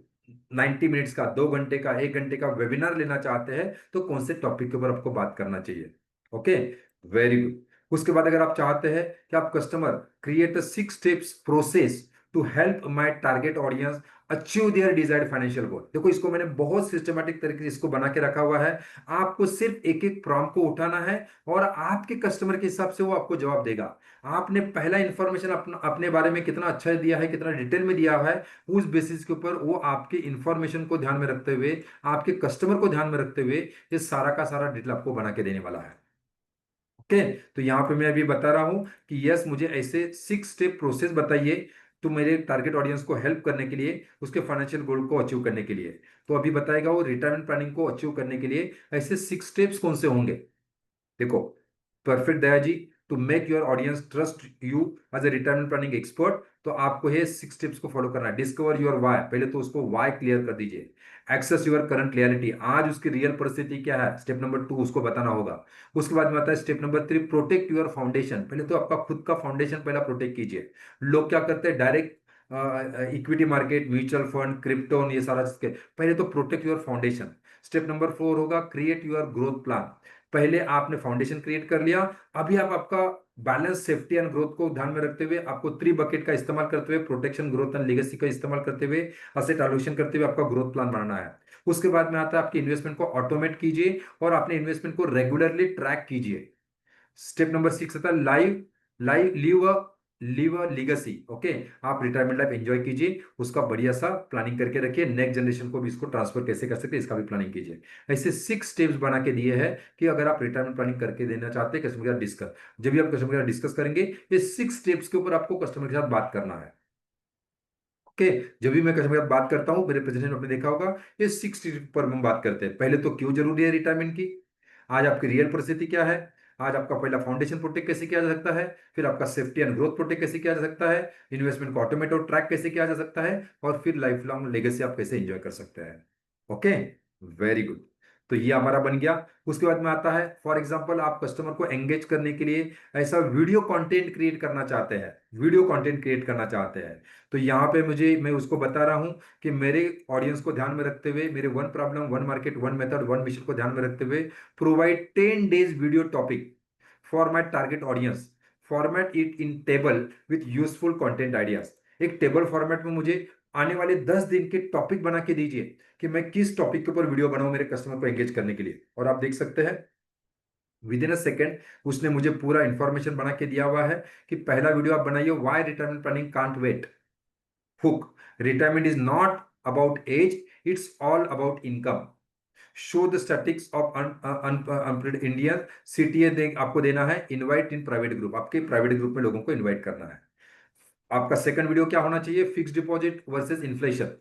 90 मिनट्स का, 2 घंटे का, 1 घंटे का वेबिनार लेना चाहते हैं, तो कौन से टॉपिक के ऊपर आपको बात करना चाहिए। ओके। Very good. उसके बाद अगर आप चाहते हैं कि आप customer create a 6 steps process to help my target audience achieve their desired financial goal. देखो, इसको मैंने बहुत सिस्टमैटिक तरीके से इसको बना के रखा हुआ है। आपको सिर्फ एक एक प्रॉम्प्ट को उठाना है, और आपके कस्टमर के हिसाब से वो आपको जवाब देगा। आपने पहला इंफॉर्मेशन अपना अपने बारे में कितना अच्छा दिया है, कितना डिटेल में दिया है, उस बेसिस के ऊपर वो आपके इंफॉर्मेशन को ध्यान में रखते हुए, आपके कस्टमर को ध्यान में रखते हुए, ये सारा का सारा डिटेल आपको बना के देने वाला है। ओके। तो यहाँ पे मैं अभी बता रहा हूं कि यस, मुझे ऐसे 6 स्टेप प्रोसेस बताइए, तो मेरे टारगेट ऑडियंस को हेल्प करने के लिए, उसके फाइनेंशियल गोल को अचीव करने के लिए। तो अभी बताएगा वो रिटायरमेंट प्लानिंग को अचीव करने के लिए ऐसे 6 स्टेप्स कौन से होंगे। देखो, perfect Daya ji, to make your audience trust you as a retirement planning expert, तो आपको ये 6 स्टेप्स को फॉलो करना है। डिस्कवर योर वाई, पहले तो उसको वाई क्लियर कर दीजिए। एक्सेस योर करंट रियलिटी, आज उसकी रियल परिस्थिति क्या है, स्टेप नंबर 2 उसको बताना होगा। उसके बाद में आता है step number 3, protect your foundation. पहले तो आपका खुद का फाउंडेशन पहला प्रोटेक्ट कीजिए। लोग क्या करते हैं, direct equity market, mutual fund, krypton, ये सारा चीज पहले तो protect your foundation. Step number 4 होगा क्रिएट योर ग्रोथ प्लान। पहले आपने फाउंडेशन क्रिएट कर लिया, अभी आप आपका बैलेंस सेफ्टी एंड ग्रोथ को ध्यान में रखते हुए आपको 3 बकेट का इस्तेमाल करते हुए, प्रोटेक्शन, ग्रोथ एंड लेगेसी का इस्तेमाल करते हुए, असेट एलोकेशन करते हुए आपका ग्रोथ प्लान बनाना है। उसके बाद में आता है आपकी इन्वेस्टमेंट को ऑटोमेट कीजिए और अपने इन्वेस्टमेंट को रेगुलरली ट्रैक कीजिए। स्टेप नंबर 6 आता है live live leave a legacy. Okay, आप रिटायरमेंट लाइफ एंजॉय कीजिए, उसका बढ़िया सा प्लानिंग करके रखिए, नेक्स्ट जनरेशन को भी इसको ट्रांसफर कैसे कर सकते हैं इसका भी प्लानिंग कीजिए। ऐसे 6 स्टेप्स बना के दिए हैं कि अगर आप रिटायरमेंट प्लानिंग करके देना चाहते हैं कस्टमर के साथ डिस्कस, जब भी आप कस्टमर के साथ डिस्कस करेंगे, ये 6 स्टेप्स के ऊपर आपको कस्टमर के साथ बात करना है। ओके, जब भी मैं कस्टमर के साथ बात करता हूं, मेरे प्रेजेंटेशन में आपने देखा होगा, ये 6 स्टेप पर हम बात करते हैं। पहले तो क्यों जरूरी है रिटायरमेंट की, आज आपकी रियल परिस्थिति क्या है, आज आपका पहला फाउंडेशन प्रोटेक्ट कैसे किया जा सकता है, फिर आपका सेफ्टी एंड ग्रोथ प्रोटेक्ट कैसे किया जा सकता है, इन्वेस्टमेंट को ऑटोमेट और ट्रैक कैसे किया जा सकता है, और फिर लाइफ लॉन्ग लेगेसी आप कैसे एंजॉय कर सकते हैं। Okay, very good. तो ये हमारा बन गया। उसके बाद में आता है, फॉर एग्जांपल आप कस्टमर को एंगेज करने के लिए ऐसा वीडियो कंटेंट क्रिएट करना चाहते हैं, वीडियो कंटेंट क्रिएट करना चाहते हैं, तो यहाँ पे मैं उसको बता रहा हूँ कि मेरे ऑडियंस को ध्यान में रखते हुए, मेरे one problem one market one method one mission को ध्यान में रखते हुए, provide 10 days video topic for my target audience, format it in table with useful content ideas. एक टेबल फॉर्मेट में मुझे आने वाले 10 दिन के टॉपिक बना के दीजिए कि मैं किस टॉपिक के ऊपर वीडियो बनाऊं मेरे कस्टमर को एंगेज करने के लिए। और आप देख सकते हैं विद इन अ सेकेंड उसने मुझे पूरा इंफॉर्मेशन बना के दिया हुआ है कि पहला वीडियो आप बनाइए, why retirement planning can't wait. Hook, retirement is not about age, it's all about income. Show the statics of unemployed Indian, CTA आपको देना है, इनवाइट इन प्राइवेट ग्रुप, आपके प्राइवेट ग्रुप में लोगों को इनवाइट करना है। आपका सेकंड वीडियो क्या होना चाहिए, फिक्स डिपॉजिट वर्सेस इन्फ्लेशन।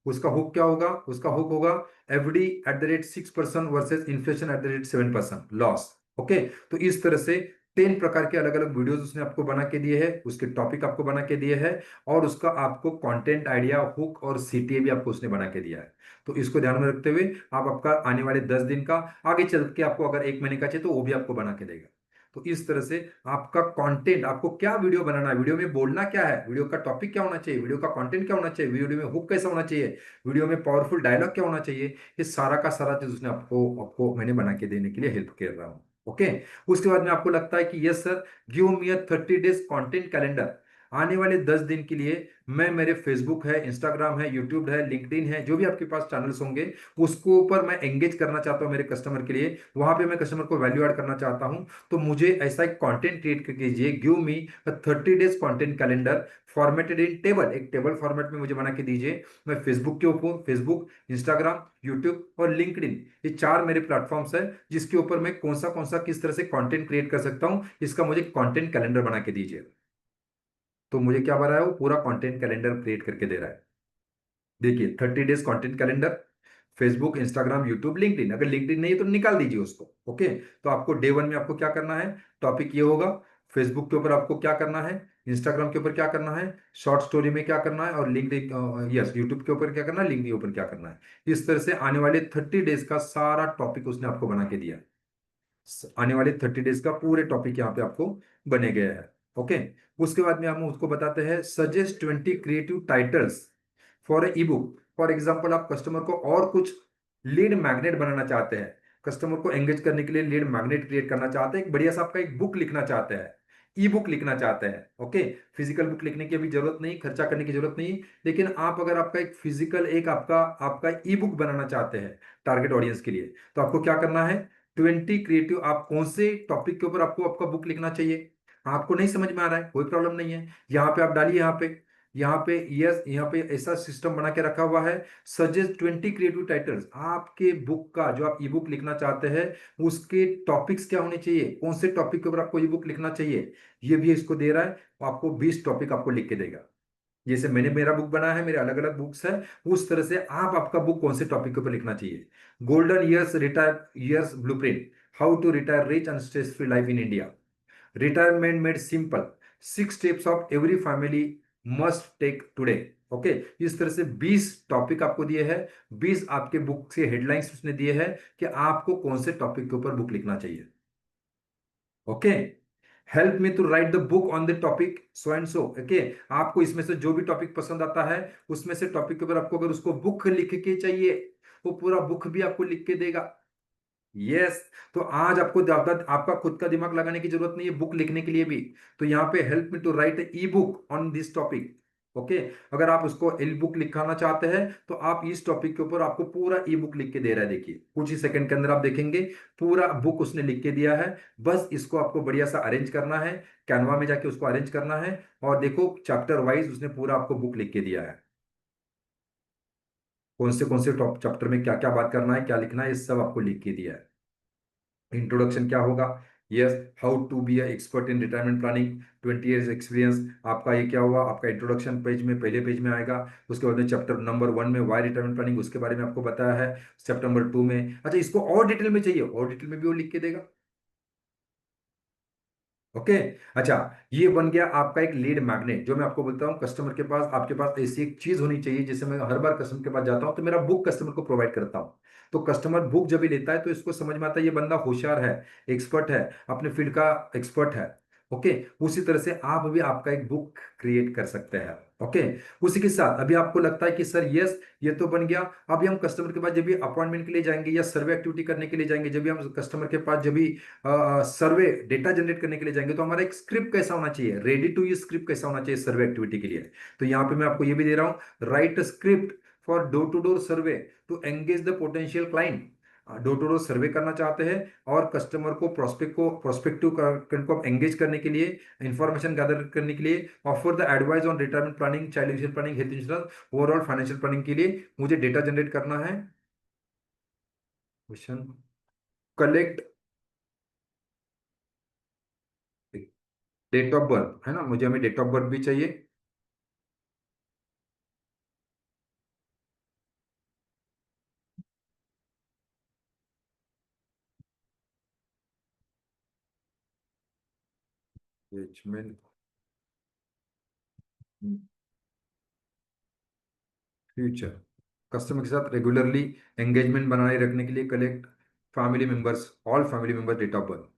उसका हुक क्या होगा, उसका हुक होगा FD at the rate 6% versus inflation at the rate 7% loss. Okay, तो इस तरह से 10 प्रकार के अलग अलग वीडियोस उसने आपको बना के दिए हैं, उसके टॉपिक आपको बना के दिए हैं, और उसका आपको कंटेंट आइडिया, हुक और सीटीए भी आपको उसने बना के दिया है। तो इसको ध्यान में रखते हुए आप आपका आने वाले 10 दिन का, आगे चल के आपको अगर 1 महीने का चाहिए तो वो भी आपको बना के देगा। तो इस तरह से आपका कंटेंट, आपको क्या वीडियो बनाना है, वीडियो में बोलना क्या है, वीडियो का टॉपिक क्या होना चाहिए, वीडियो का कंटेंट क्या होना चाहिए, वीडियो में हुक कैसा होना चाहिए, वीडियो में पावरफुल डायलॉग क्या होना चाहिए, ये सारा का सारा चीज उसने आपको आपको मैंने बना के देने के लिए हेल्प कर रहा हूँ। ओके, उसके बाद में आपको लगता है कि यस सर, गिव मी अ 30 days कंटेंट कैलेंडर। आने वाले 10 दिन के लिए मैं, मेरे फेसबुक है, इंस्टाग्राम है, यूट्यूब है, लिंक्डइन है, जो भी आपके पास चैनल्स होंगे उसको ऊपर मैं एंगेज करना चाहता हूं मेरे कस्टमर के लिए, वहां पे मैं कस्टमर को वैल्यू ऐड करना चाहता हूं। तो मुझे ऐसा एक कंटेंट क्रिएट करके दीजिए, गिव मी अ 30 days कंटेंट कैलेंडर फॉर्मेटेड इन टेबल, एक टेबल फॉर्मेट में मुझे बना के दीजिए। मैं फेसबुक के ऊपर, फेसबुक, इंस्टाग्राम, यूट्यूब और लिंक्डइन, ये 4 मेरे प्लेटफॉर्म्स है जिसके ऊपर मैं कौन सा किस तरह से कंटेंट क्रिएट कर सकता हूं, इसका मुझे कंटेंट कैलेंडर बना के दीजिए। तो मुझे क्या बना है, वो पूरा कंटेंट कैलेंडर क्रिएट करके दे रहा है। देखिए 30 days content calendar, Facebook, Instagram, YouTube, LinkedIn, अगर लिंक्डइन नहीं है तो निकाल दीजिए उसको। ओके, तो आपको डे 1 में आपको क्या करना है, टॉपिक ये होगा, फेसबुक के ऊपर आपको क्या करना है, इंस्टाग्राम के ऊपर क्या करना है, शॉर्ट स्टोरी में क्या करना है, और लिंक्डइन, यस, यूट्यूब के ऊपर क्या करना है, लिंक्डइन के ऊपर क्या करना है। इस तरह से आने वाले 30 days का सारा टॉपिक उसने आपको बना के दिया। आने वाले 30 days का पूरे टॉपिक यहाँ पे आपको बने गए हैं। ओके, उसके बाद में हम उसको बताते हैं, suggest 20 creative titles for a E book. For example आप कस्टमर को और कुछ लीड मैग्नेट बनाना चाहते हैं, कस्टमर को एंगेज करने के लिए लीड मैग्नेट क्रिएट करना चाहते हैं, एक बढ़िया सा आपका एक बुक लिखना चाहते हैं, ई बुक लिखना चाहते हैं। ओके, फिजिकल बुक लिखने की अभी जरूरत नहीं, खर्चा करने की जरूरत नहीं, लेकिन आप अगर आपका एक फिजिकल, एक आपका आपका ई बुक बनाना चाहते हैं टारगेट ऑडियंस के लिए, तो आपको क्या करना है, 20 क्रिएटिव, आप कौन से टॉपिक के ऊपर आपको आपका बुक लिखना चाहिए। आपको नहीं समझ में आ रहा है, कोई प्रॉब्लम नहीं है, यहाँ पे आप डालिए, यहाँ पे यस, यहाँ पे ऐसा सिस्टम बना के रखा हुआ है, सजेस्ट 20 क्रिएटिव टाइटल्स। आपके बुक का, जो आप ई बुक लिखना चाहते हैं, उसके टॉपिक्स क्या होने चाहिए, कौन से टॉपिक के ऊपर आपको ई बुक लिखना चाहिए, ये भी इसको दे रहा है। आपको 20 टॉपिक आपको लिख के देगा, जैसे मैंने मेरा बुक बना है, मेरे अलग अलग बुक्स है, उस तरह से आप आपका बुक कौन से टॉपिक के ऊपर लिखना चाहिए। Golden years retire years blueprint, how to retire rich and stress free life in India, retirement made simple, 6 steps of every family must take today. Okay, इस तरह से 20 टॉपिक आपको दिए हैं, 20 आपके बुक से हेडलाइंस उसने दिए हैं कि आपको कौन से टॉपिक के ऊपर बुक लिखना चाहिए। Okay, help me to write the book on the topic so and so. Okay, आपको इसमें से जो भी टॉपिक पसंद आता है, उसमें से टॉपिक के ऊपर आपको अगर उसको बुक लिख के चाहिए, वो पूरा बुक भी आपको लिख के देगा। यस। तो आज आपको ज्यादा आपका खुद का दिमाग लगाने की जरूरत नहीं है बुक लिखने के लिए भी। तो यहाँ पे help me to write ebook on this topic. Okay. अगर आप उसको ई बुक लिखाना चाहते हैं तो आप इस टॉपिक के ऊपर आपको पूरा ई बुक लिख के दे रहा है, देखिए कुछ ही सेकंड के अंदर आप देखेंगे पूरा बुक उसने लिख के दिया है। बस इसको आपको बढ़िया सा अरेंज करना है, कैनवा में जाके उसको अरेंज करना है। और देखो चैप्टर वाइज उसने पूरा आपको बुक लिख के दिया है, कौन से टॉप चैप्टर में क्या क्या बात करना है, क्या लिखना है, ये सब आपको लिख के दिया है। इंट्रोडक्शन क्या होगा? Yes. How to be a expert in retirement planning, 20 years experience. आपका ये क्या हुआ, आपका इंट्रोडक्शन पेज में पहले पेज में आएगा। उसके बाद में चैप्टर नंबर 1 में वाई रिटायरमेंट प्लानिंग, उसके बारे में आपको बताया है। चैप्टर नंबर 2 में, अच्छा इसको और डिटेल में चाहिए, और डिटेल में भी वो लिख के देगा। ओके। अच्छा, ये बन गया आपका एक लीड मैग्नेट, जो मैं आपको बोलता हूँ कस्टमर के पास, आपके पास ऐसी एक चीज होनी चाहिए। जैसे मैं हर बार कस्टमर के पास जाता हूँ तो मेरा बुक कस्टमर को प्रोवाइड करता हूँ। तो कस्टमर बुक जब भी लेता है तो इसको समझ में आता है ये बंदा होशियार है, एक्सपर्ट है, अपने फील्ड का एक्सपर्ट है। ओके। उसी तरह से आप भी आपका एक बुक क्रिएट कर सकते हैं। ओके। उसी के साथ अभी आपको लगता है कि सर यस ये तो बन गया। अभी हम कस्टमर के पास जब भी अपॉइंटमेंट के लिए जाएंगे या सर्वे एक्टिविटी करने के लिए जाएंगे, जब भी हम कस्टमर के पास जब भी सर्वे डेटा जनरेट करने के लिए जाएंगे, तो हमारा एक स्क्रिप्ट कैसा होना चाहिए, रेडी टू यूज स्क्रिप्ट कैसा होना चाहिए सर्वे एक्टिविटी के लिए। तो यहाँ पे मैं आपको ये भी दे रहा हूँ, write script for door to door survey to engage the potential client. Door to door survey करना चाहते हैं और कस्टमर को प्रोस्पेक्टिव को एंगेज करने के लिए, इंफॉर्मेशन गैदर करने के लिए, offer the advice on retirement planning, child insurance planning, health insurance, overall financial planning के लिए मुझे डेटा जनरेट करना है। Question, collect date of birth है ना, मुझे हमें डेट ऑफ बर्थ भी चाहिए। एंगेजमेंट फ्यूचर, कस्टमर के साथ रेगुलरली एंगेजमेंट बनाए रखने के लिए collect family members, all family members date of birth.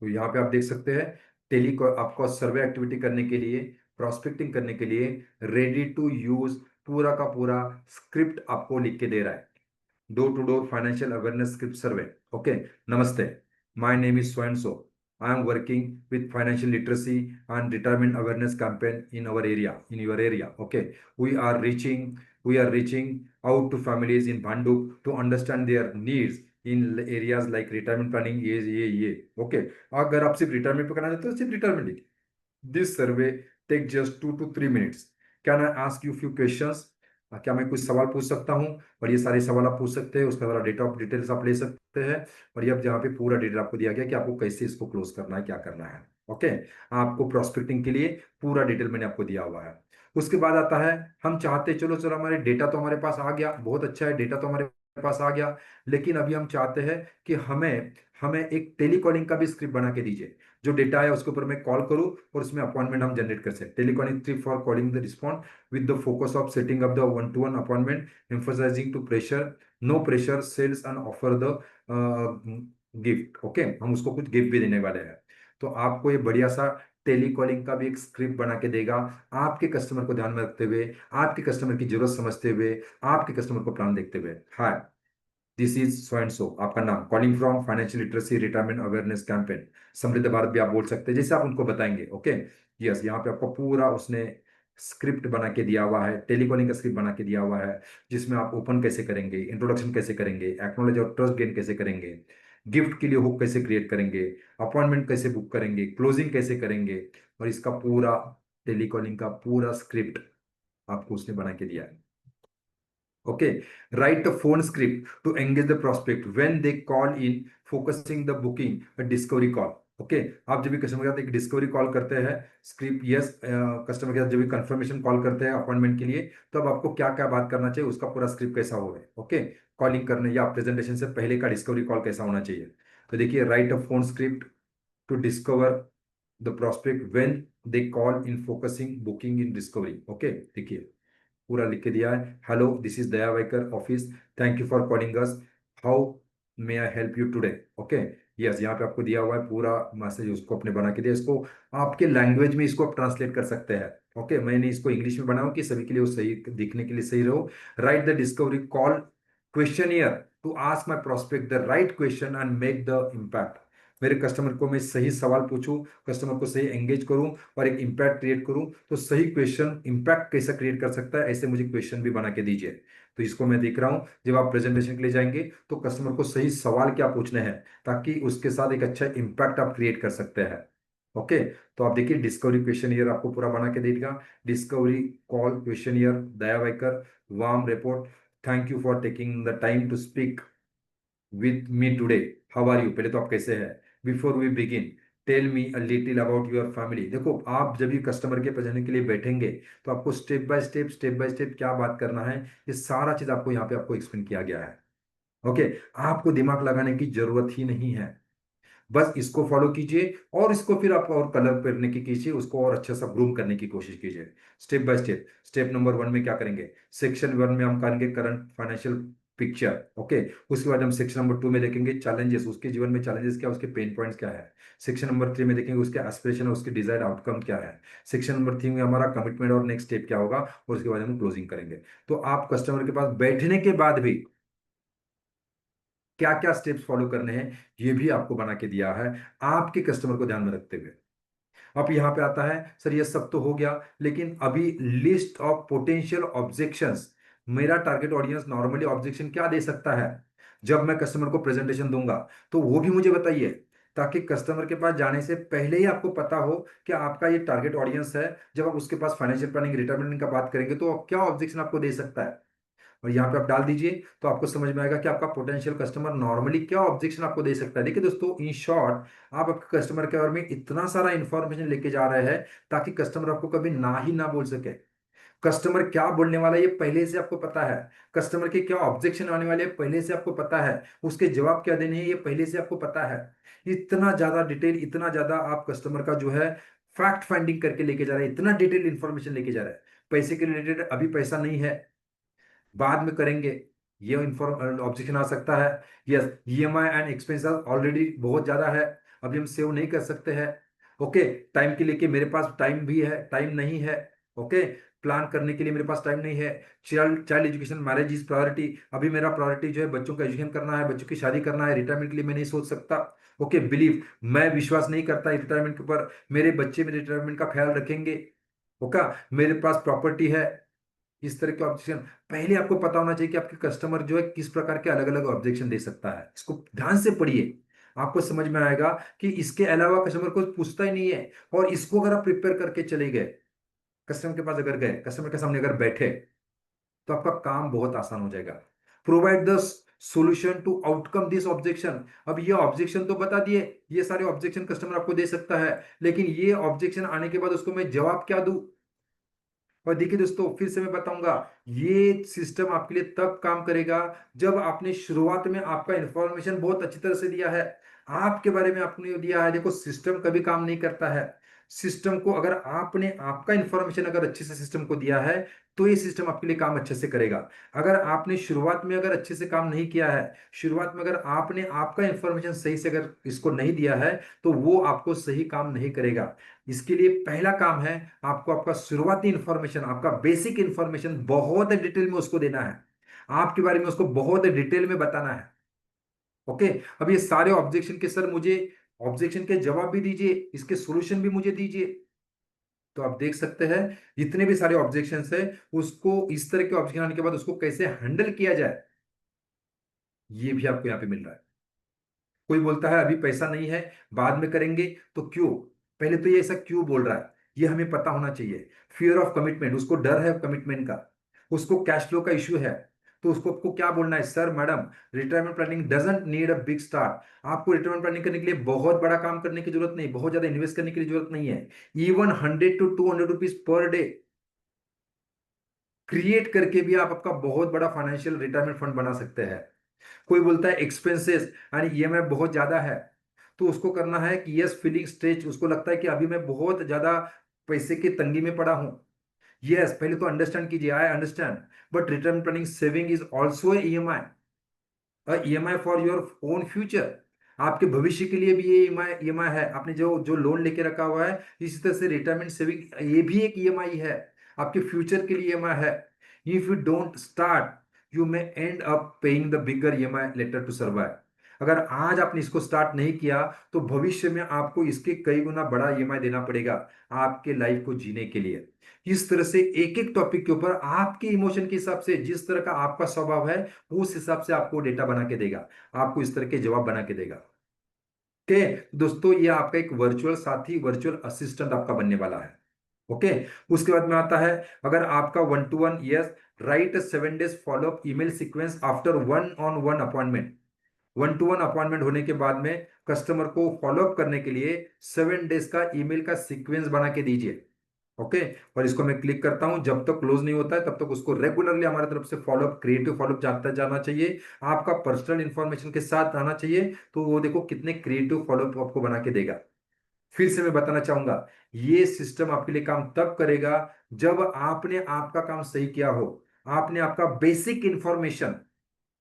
तो यहाँ पे आप देख सकते हैं टेली आपको सर्वे एक्टिविटी करने के लिए, प्रोस्पेक्टिंग करने के लिए रेडी टू यूज पूरा का पूरा स्क्रिप्ट आपको लिख के दे रहा है। Door to door financial awareness script survey. Okay. नमस्ते, my name is so and so, I am working with financial literacy and retirement awareness campaign in our area, in your area. Okay, we are reaching we are reaching out to families in Bhanduk to understand their needs in areas like retirement planning, ये okay. अगर आप सिर्फ retirement पे करना चाहते हो सिर्फ retirement, this survey take just 2 to 3 minutes। Can I ask you few questions? क्या मैं कुछ सवाल पूछ सकता हूँ? और ये सारे सवाल आप पूछ सकते हैं, उसका सारा डेटा ऑफ डिटेल्स आप ले सकते हैं। और ये अब यहाँ पे पूरा डिटेल आपको दिया गया कि आपको कैसे इसको क्लोज करना है, क्या करना है। ओके। आपको प्रोस्पेक्टिंग के लिए पूरा डिटेल मैंने आपको दिया हुआ है। उसके बाद आता है, हम चाहते चलो चलो हमारे डेटा तो हमारे पास आ गया, बहुत अच्छा है, डेटा तो हमारे पास आ गया। लेकिन अभी हम चाहते हैं कि हमें हमें एक टेलीकॉलिंग का भी स्क्रिप्ट बना के दीजिए। जो डेटा है उसके ऊपर मैं कॉल करूं और उसमें अपॉइंटमेंट हम जनरेट कर सकते। Telecalling trip for calling the respond with the focus of setting up the one two one appointment, emphasizing to pressure, no pressure sales and offer the gift. Okay, हम उसको कुछ gift भी देने वाले हैं। तो आपको ये बढ़िया सा टेलीकॉलिंग का भी एक स्क्रिप्ट बना के देगा, आपके कस्टमर को ध्यान में रखते हुए, आपके कस्टमर की जरूरत समझते हुए, आपके कस्टमर को प्लान देखते हुए। Hi, this is so and so, आपका नाम, calling from financial literacy retirement awareness campaign, Samriddh Bharat भी आप बोल सकते हैं जैसे आप उनको बताएंगे। ओके। यस, यहाँ पे आपको पूरा उसने स्क्रिप्ट बना के दिया हुआ है, टेलीकॉलिंग का स्क्रिप्ट बना के दिया हुआ है, जिसमें आप ओपन कैसे करेंगे, इंट्रोडक्शन कैसे करेंगे, एक्नॉलेज और ट्रस्ट गेन कैसे करेंगे, गिफ्ट के लिए हुक कैसे क्रिएट करेंगे, अपॉइंटमेंट कैसे बुक करेंगे, क्लोजिंग कैसे करेंगे। और इसका पूरा टेलीकॉलिंग का पूरा स्क्रिप्ट आपको उसने बना के दिया है। Okay, write a phone script to engage the prospect when they call in, focusing the booking, a discovery call. Okay. आप जब भी कस्टमर के साथ एक डिस्कवरी कॉल करते हैं, स्क्रिप्ट यस, कस्टमर के साथ जब भी कंफर्मेशन कॉल करते हैं अपॉइंटमेंट के लिए, तो अब आपको क्या क्या बात करना चाहिए, उसका पूरा स्क्रिप्ट कैसा होगा। ओके। कॉलिंग करने या प्रेजेंटेशन से पहले का डिस्कवरी कॉल कैसा होना चाहिए। तो देखिए, write a phone script to discover the prospect when they call in, focusing booking in discovery. Okay. देखिए पूरा लिख के दिया है। Hello, this is Daya Vaikar office, thank you for calling us, how may I help you today. Okay. Yes, यहाँ पे आपको दिया हुआ है पूरा मैसेज, उसको अपने बना के दिया, इसको आपके लैंग्वेज में इसको आप ट्रांसलेट कर सकते हैं। ओके, मैंने इसको इंग्लिश में बनाऊं कि सभी के लिए वो सही दिखने के लिए सही रहो। Write the discovery call questionnaire to ask my prospect the right question and make the impact. मेरे कस्टमर को मैं सही सवाल पूछूं, कस्टमर को सही एंगेज करूं और एक इम्पैक्ट क्रिएट करूं, तो सही क्वेश्चन इम्पैक्ट कैसा क्रिएट कर सकता है, ऐसे मुझे क्वेश्चन भी बना के दीजिए। तो इसको मैं देख रहा हूं, जब आप प्रेजेंटेशन के लिए जाएंगे तो कस्टमर को सही सवाल क्या पूछने हैं, ताकि उसके साथ एक अच्छा इम्पैक्ट आप क्रिएट कर सकते हैं। ओके, तो आप देखिए डिस्कवरी क्वेश्चन ईयर आपको पूरा बना के देगा। Discovery call question year, Daya Vaikar, warm report, thank you for taking the time to speak with me today, how are you, पहले तो आप कैसे हैं, before we begin tell me a little about your family. देखो, आप जब भी कस्टमर के प्रेजेंट के लिए बैठेंगे तो आपको स्टेप बाय स्टेप क्या बात करना है, ये सारा चीज आपको यहाँ पे आपको एक्सप्लेन किया गया है। ओके, आपको दिमाग लगाने की जरूरत ही नहीं है, बस इसको फॉलो कीजिए और इसको फिर आप और कलर करने की कीजिए, उसको और अच्छा सा ग्रूम करने की कोशिश कीजिए step by step. Step number 1 में क्या करेंगे, सेक्शन 1 में हम करेंगे करंट फाइनेंशियल पिक्चर। ओके, उसके बाद हम सेक्शन नंबर 2 में देखेंगे चैलेंजेस, उसके जीवन में चैलेंजेस क्या, उसके पेन पॉइंट्स क्या है। सेक्शन नंबर 3 में देखेंगे उसके एस्पिरेशन और उसके डिजायर्ड आउटकम क्या है। सेक्शन नंबर 3 में हमारा कमिटमेंट और नेक्स्ट स्टेप क्या होगा, और उसके बाद हम क्लोजिंग करेंगे। तो आप कस्टमर के पास बैठने के बाद भी क्या क्या स्टेप्स फॉलो करने हैं, ये भी आपको बना के दिया है, आपके कस्टमर को ध्यान में रखते हुए। अब यहाँ पे आता है, सर ये सब तो हो गया, लेकिन अभी लिस्ट ऑफ पोटेंशियल ऑब्जेक्शंस, मेरा टारगेट ऑडियंस नॉर्मली ऑब्जेक्शन क्या दे सकता है जब मैं कस्टमर को प्रेजेंटेशन दूंगा, तो वो भी मुझे बताइए, ताकि कस्टमर के पास जाने से पहले ही आपको पता हो कि आपका ये टारगेट ऑडियंस है। जब आप उसके पास फाइनेंशियल प्लानिंग रिटायरमेंट का बात करेंगे तो क्या ऑब्जेक्शन आपको दे सकता है, और यहाँ पे आप डाल दीजिए, तो आपको समझ में आएगा कि आपका पोटेंशियल कस्टमर नॉर्मली क्या ऑब्जेक्शन आपको दे सकता है। देखिए दोस्तों, इन शॉर्ट, आप आपके कस्टमर के बारे में इतना सारा इंफॉर्मेशन लेके जा रहे हैं ताकि कस्टमर आपको कभी ना ही ना बोल सके। कस्टमर क्या बोलने वाला है ये पहले से आपको पता है, कस्टमर के क्या ऑब्जेक्शन आने वाले हैं पहले से आपको पता है, उसके जवाब क्या देने हैं ये पहले से आपको पता है। इतना ज्यादा डिटेल, इतना ज्यादा आप कस्टमर का जो है फैक्ट फाइंडिंग करके लेके जा रहे हैं, इतना डिटेल इंफॉर्मेशन लेके जा रहे हैं। पैसे के रिलेटेड अभी पैसा नहीं है, बाद में करेंगे, ये इन्फॉर्म ऑब्जेक्शन आ सकता है। Yes, EMI and expenses already बहुत ज्यादा है, अभी हम सेव नहीं कर सकते हैं। ओके, टाइम के लिए कि मेरे पास टाइम भी है, टाइम नहीं है। ओके, प्लान करने के लिए मेरे पास टाइम नहीं है। Child child education, marriage is priority, अभी मेरा प्रायोरिटी जो है बच्चों का एजुकेशन करना है, बच्चों की शादी करना है, रिटायरमेंट के लिए मैं नहीं सोच सकता। ओके, बिलीव, मैं विश्वास नहीं करता रिटायरमेंट के ऊपर, मेरे बच्चे मेरे रिटायरमेंट का ख्याल रखेंगे। ओके, मेरे पास प्रॉपर्टी है। इस तरह के ऑब्जेक्शन पहले आपको पता होना चाहिए कि आपके कस्टमर जो है किस प्रकार के अलग अलग ऑब्जेक्शन दे सकता है, इसको ध्यान से पढ़िए, आपको समझ में आएगा कि इसके अलावा कस्टमर को पूछता ही नहीं है। और इसको अगर आप प्रिपेयर करके चले गए, कस्टमर के पास अगर गए, कस्टमर के सामने अगर बैठे, तो आपका काम बहुत आसान हो जाएगा। Provide the solution to outcome this objection, अब ये ऑब्जेक्शन तो बता दिए, ये सारे ऑब्जेक्शन कस्टमर आपको दे सकता है, लेकिन ये ऑब्जेक्शन आने के बाद उसको मैं जवाब क्या दूं। और देखिए दोस्तों, फिर से मैं बताऊंगा, ये सिस्टम आपके लिए तब काम करेगा जब आपने शुरुआत में आपका इंफॉर्मेशन बहुत अच्छी तरह से दिया है, आपके बारे में आपने दिया है। देखो, सिस्टम कभी काम नहीं करता है, सिस्टम को अगर आपने आपका इंफॉर्मेशन अगर अच्छे से सिस्टम को दिया है, तो ये सिस्टम आपके लिए काम अच्छे से करेगा। अगर आपने शुरुआत में अगर अच्छे से काम नहीं किया है, शुरुआत में अगर आपने आपका इंफॉर्मेशन सही से अगर इसको नहीं दिया है, तो वो आपको सही काम नहीं करेगा। इसके लिए पहला काम है, आपको आपका शुरुआती इंफॉर्मेशन, आपका बेसिक इंफॉर्मेशन बहुत डिटेल में उसको देना है, आपके बारे में उसको बहुत डिटेल में बताना है। ओके, अब ये सारे ऑब्जेक्शन के सर मुझे ऑब्जेक्शन के जवाब भी दीजिए, इसके सॉल्यूशन भी मुझे दीजिए। तो आप देख सकते हैं, जितने भी सारे ऑब्जेक्शंस है, उसको इस तरह के ऑब्जेक्शन आने के बाद उसको कैसे हैंडल किया जाए, ये भी आपको यहाँ पे मिल रहा है। कोई बोलता है अभी पैसा नहीं है, बाद में करेंगे, तो क्यों, पहले तो ये ऐसा क्यों बोल रहा है, ये हमें पता होना चाहिए। फियर ऑफ कमिटमेंट, उसको डर है कमिटमेंट का, उसको कैश फ्लो का इश्यू है, तो उसको आपको क्या बोलना है, sir madam, retirement planning doesn't need a big start, आपको रिटायरमेंट प्लानिंग करने के लिए बहुत बड़ा काम करने की जरूरत नहीं, बहुत ज्यादा इन्वेस्ट करने की जरूरत नहीं है। इवन 100 to 200 रुपीज पर डे क्रिएट करके भी आप आपका बहुत बड़ा फाइनेंशियल रिटायरमेंट फंड बना सकते हैं। कोई बोलता है एक्सपेंसेस यानी ईएमआई बहुत ज्यादा है, तो उसको करना है कि यस फीलिंग स्ट्रेच, उसको लगता है कि अभी मैं बहुत ज्यादा पैसे की तंगी में पड़ा हूं। यस, पहले तो अंडरस्टैंड कीजिए, I understand, but return planning saving is also EMI, EMI for your own future. आपके भविष्य के लिए भी ये ईएमआई है, आपने जो जो लोन लेके रखा हुआ है, इसी तरह से रिटायरमेंट सेविंग ये भी एक ईएमआई है, आपके फ्यूचर के लिए ईएमआई है। If you don't start, you may end up paying the bigger EMI later to survive. अगर आज आपने इसको स्टार्ट नहीं किया तो भविष्य में आपको इसके कई गुना बड़ा ईएमआई देना पड़ेगा आपके लाइफ को जीने के लिए। इस तरह से एक एक टॉपिक के ऊपर आपके इमोशन के हिसाब से, जिस तरह का आपका स्वभाव है, उस हिसाब से आपको डेटा बना के देगा, आपको इस तरह के जवाब बना के देगा। ओके दोस्तों, ये आपका एक वर्चुअल साथी, वर्चुअल असिस्टेंट आपका बनने वाला है। ओके, उसके बाद में आता है, अगर आपका 1-to-1, yes, right 7 days follow up email sequence after 1-on-1 appointment. 1-to-1 appointment होने के बाद में कस्टमर को फॉलोअप करने के लिए 7 days का ईमेल का सीक्वेंस बना के दीजिए। ओके, और इसको मैं क्लिक करता हूं, जब तक क्लोज नहीं होता है तब तक उसको रेगुलरली हमारी तरफ से फॉलोअप, क्रिएटिव फॉलोअप जाता जाना चाहिए, आपका पर्सनल इंफॉर्मेशन के साथ आना चाहिए। तो वो देखो कितने क्रिएटिव फॉलोअप आपको बना के देगा। फिर से मैं बताना चाहूंगा, ये सिस्टम आपके लिए काम तब करेगा जब आपने आपका काम सही किया हो, आपने आपका बेसिक इंफॉर्मेशन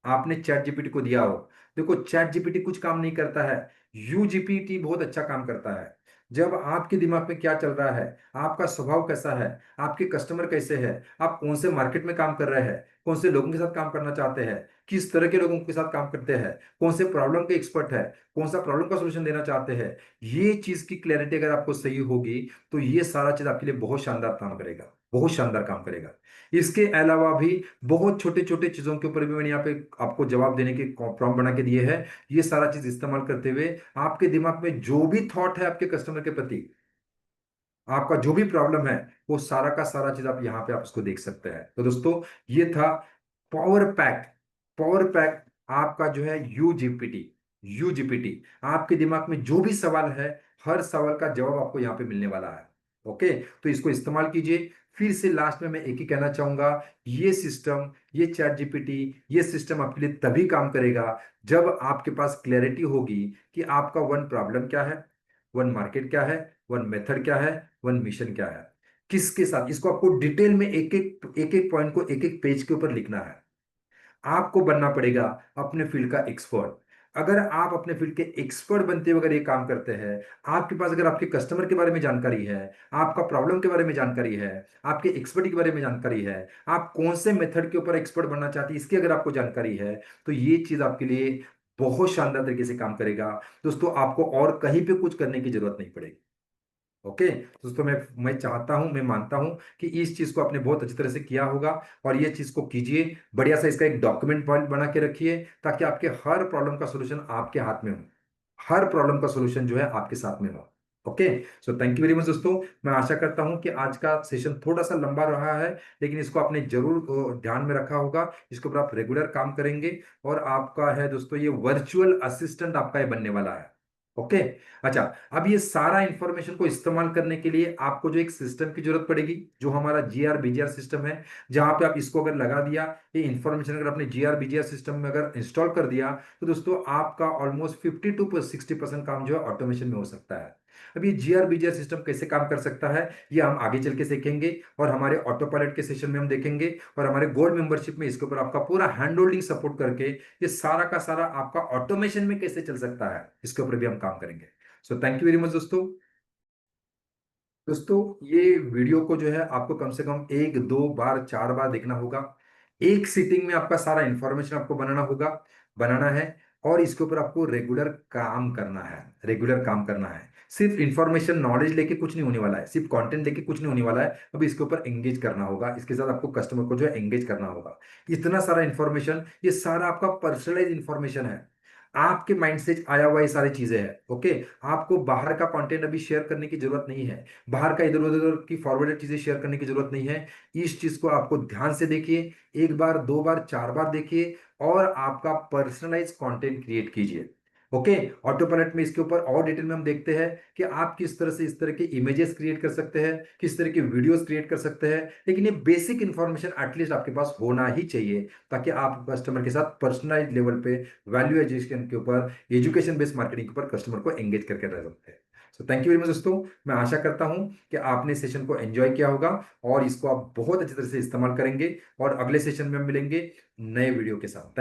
आपने चैट जीपीटी को दिया हो। देखो चैट जीपीटी कुछ काम नहीं करता है, यूजीपीटी बहुत अच्छा काम करता है। जब आपके दिमाग में क्या चल रहा है, आपका स्वभाव कैसा है, आपके कस्टमर कैसे हैं, आप कौन से मार्केट में काम कर रहे हैं, कौन से लोगों के साथ काम करना चाहते हैं, किस तरह के लोगों के साथ काम करते हैं, कौन से प्रॉब्लम के एक्सपर्ट है, कौन सा प्रॉब्लम का सोल्यूशन देना चाहते हैं, ये चीज की क्लैरिटी अगर आपको सही होगी तो ये सारा चीज आपके लिए बहुत शानदार काम करेगा, बहुत शानदार काम करेगा। इसके अलावा भी बहुत छोटे छोटे चीजों के ऊपर भी मैंने यहाँ पे आपको जवाब देने के प्रॉम्प्ट बना के दिए हैं। ये सारा चीज इस्तेमाल करते हुए आपके दिमाग में जो भी थॉट है आपके कस्टमर के प्रति, आपका जो भी प्रॉब्लम है, वो सारा का सारा चीज आप यहाँ पे आप उसको देख सकते हैं। तो दोस्तों, ये था पावर पैक। पावर पैक आपका जो है यूजीपीटी। यूजीपीटी आपके दिमाग में जो भी सवाल है, हर सवाल का जवाब आपको यहाँ पे मिलने वाला है। ओके, तो इसको इस्तेमाल कीजिए। फिर से लास्ट में मैं एक ही कहना चाहूंगा, ये सिस्टम, ये चैट जीपीटी, ये सिस्टम आपके लिए तभी काम करेगा जब आपके पास क्लैरिटी होगी कि आपका वन प्रॉब्लम क्या है, वन मार्केट क्या है, वन मेथड क्या है, वन मिशन क्या है, किसके साथ। इसको आपको डिटेल में एक एक पॉइंट को एक एक पेज के ऊपर लिखना है। आपको बनना पड़ेगा अपने फील्ड का एक्सपर्ट। अगर आप अपने फील्ड के एक्सपर्ट बनते हुए अगर ये काम करते हैं, आपके पास अगर आपके कस्टमर के बारे में जानकारी है, आपका प्रॉब्लम के बारे में जानकारी है, आपके एक्सपर्ट के बारे में जानकारी है, आप कौन से मेथड के ऊपर एक्सपर्ट बनना चाहते हैं इसकी अगर आपको जानकारी है, तो ये चीज आपके लिए बहुत शानदार तरीके से काम करेगा। दोस्तों, आपको और कहीं पे कुछ करने की जरूरत नहीं पड़ेगी। ओके दोस्तों, मैं चाहता हूं, मैं मानता हूं कि इस चीज को आपने बहुत अच्छी तरह से किया होगा, और ये चीज को कीजिए बढ़िया सा, इसका एक डॉक्यूमेंट पॉइंट बना के रखिए ताकि आपके हर प्रॉब्लम का सॉल्यूशन आपके हाथ में हो, हर प्रॉब्लम का सॉल्यूशन जो है आपके साथ में हो। Okay, so thank you very much दोस्तों। मैं आशा करता हूं कि आज का सेशन थोड़ा सा लंबा रहा है, लेकिन इसको आपने जरूर ध्यान में रखा होगा, इसके ऊपर आप रेगुलर काम करेंगे, और आपका है दोस्तों ये वर्चुअल असिस्टेंट आपका ये बनने वाला है। ओके, अच्छा, अब ये सारा इंफॉर्मेशन को इस्तेमाल करने के लिए आपको जो एक सिस्टम की जरूरत पड़ेगी, जो हमारा जीआर बीजीआर सिस्टम है, जहां पे आप इसको अगर लगा दिया, ये इंफॉर्मेशन अगर आपने जीआर बीजीआर सिस्टम में अगर इंस्टॉल कर दिया, तो दोस्तों आपका ऑलमोस्ट 50 to 60% काम जो है ऑटोमेशन में हो सकता है। अब ये जीआर बीजीआर सिस्टम कैसे काम कर सकता है, ये हम आगे चल के सीखेंगे, और हमारे ऑटो पायलट के सेशन में हम देखेंगे, और हमारे गोल्ड मेंबरशिप में इसके ऊपर आपका पूरा हैंड होल्डिंग सपोर्ट करके ये सारा का सारा आपका ऑटोमेशन में कैसे चल सकता है, इसके ऊपर भी हम काम करेंगे। So thank you very much दोस्तों। दोस्तों, ये वीडियो को जो है आपको कम से कम 1-2 बार 4 बार देखना होगा। एक सीटिंग में आपका सारा इंफॉर्मेशन आपको बनाना है, और इसके ऊपर आपको रेगुलर काम करना है, रेगुलर काम करना है। सिर्फ इंफॉर्मेशन नॉलेज लेके कुछ नहीं होने वाला है, सिर्फ कंटेंट लेके कुछ नहीं होने वाला है। अभी इसके ऊपर एंगेज करना होगा, इसके साथ आपको कस्टमर को जो है एंगेज करना होगा। इतना सारा इंफॉर्मेशन, ये सारा आपका पर्सनलाइज इंफॉर्मेशन है, आपके माइंड से आया हुआ ये सारी चीजें हैं। ओके, आपको बाहर का कंटेंट अभी शेयर करने की जरूरत नहीं है, बाहर का इधर उधर की फॉरवर्डेड चीजें शेयर करने की जरूरत नहीं है। इस चीज को आपको ध्यान से देखिए, 1 बार 2 बार 4 बार देखिए, और आपका पर्सनलाइज कंटेंट क्रिएट कीजिए। ओके, ऑटो पायलट में इसके ऊपर और डिटेल में हम देखते हैं कि आप किस तरह से इस तरह के इमेजेस क्रिएट कर सकते हैं, किस तरह की वीडियोस क्रिएट कर सकते हैं। लेकिन ये बेसिक इंफॉर्मेशन एटलीस्ट आपके पास होना ही चाहिए, ताकि आप कस्टमर के साथ पर्सनलाइज लेवल पे, वैल्यू एजुकेशन के ऊपर, एजुकेशन बेस्ड मार्केटिंग के ऊपर कस्टमर को एंगेज करके रह सकते हैं। So thank you very much दोस्तों। मैं आशा करता हूं कि आपने सेशन को एंजॉय किया होगा, और इसको आप बहुत अच्छी तरह से इस्तेमाल करेंगे, और अगले सेशन में हम मिलेंगे नए वीडियो के साथ।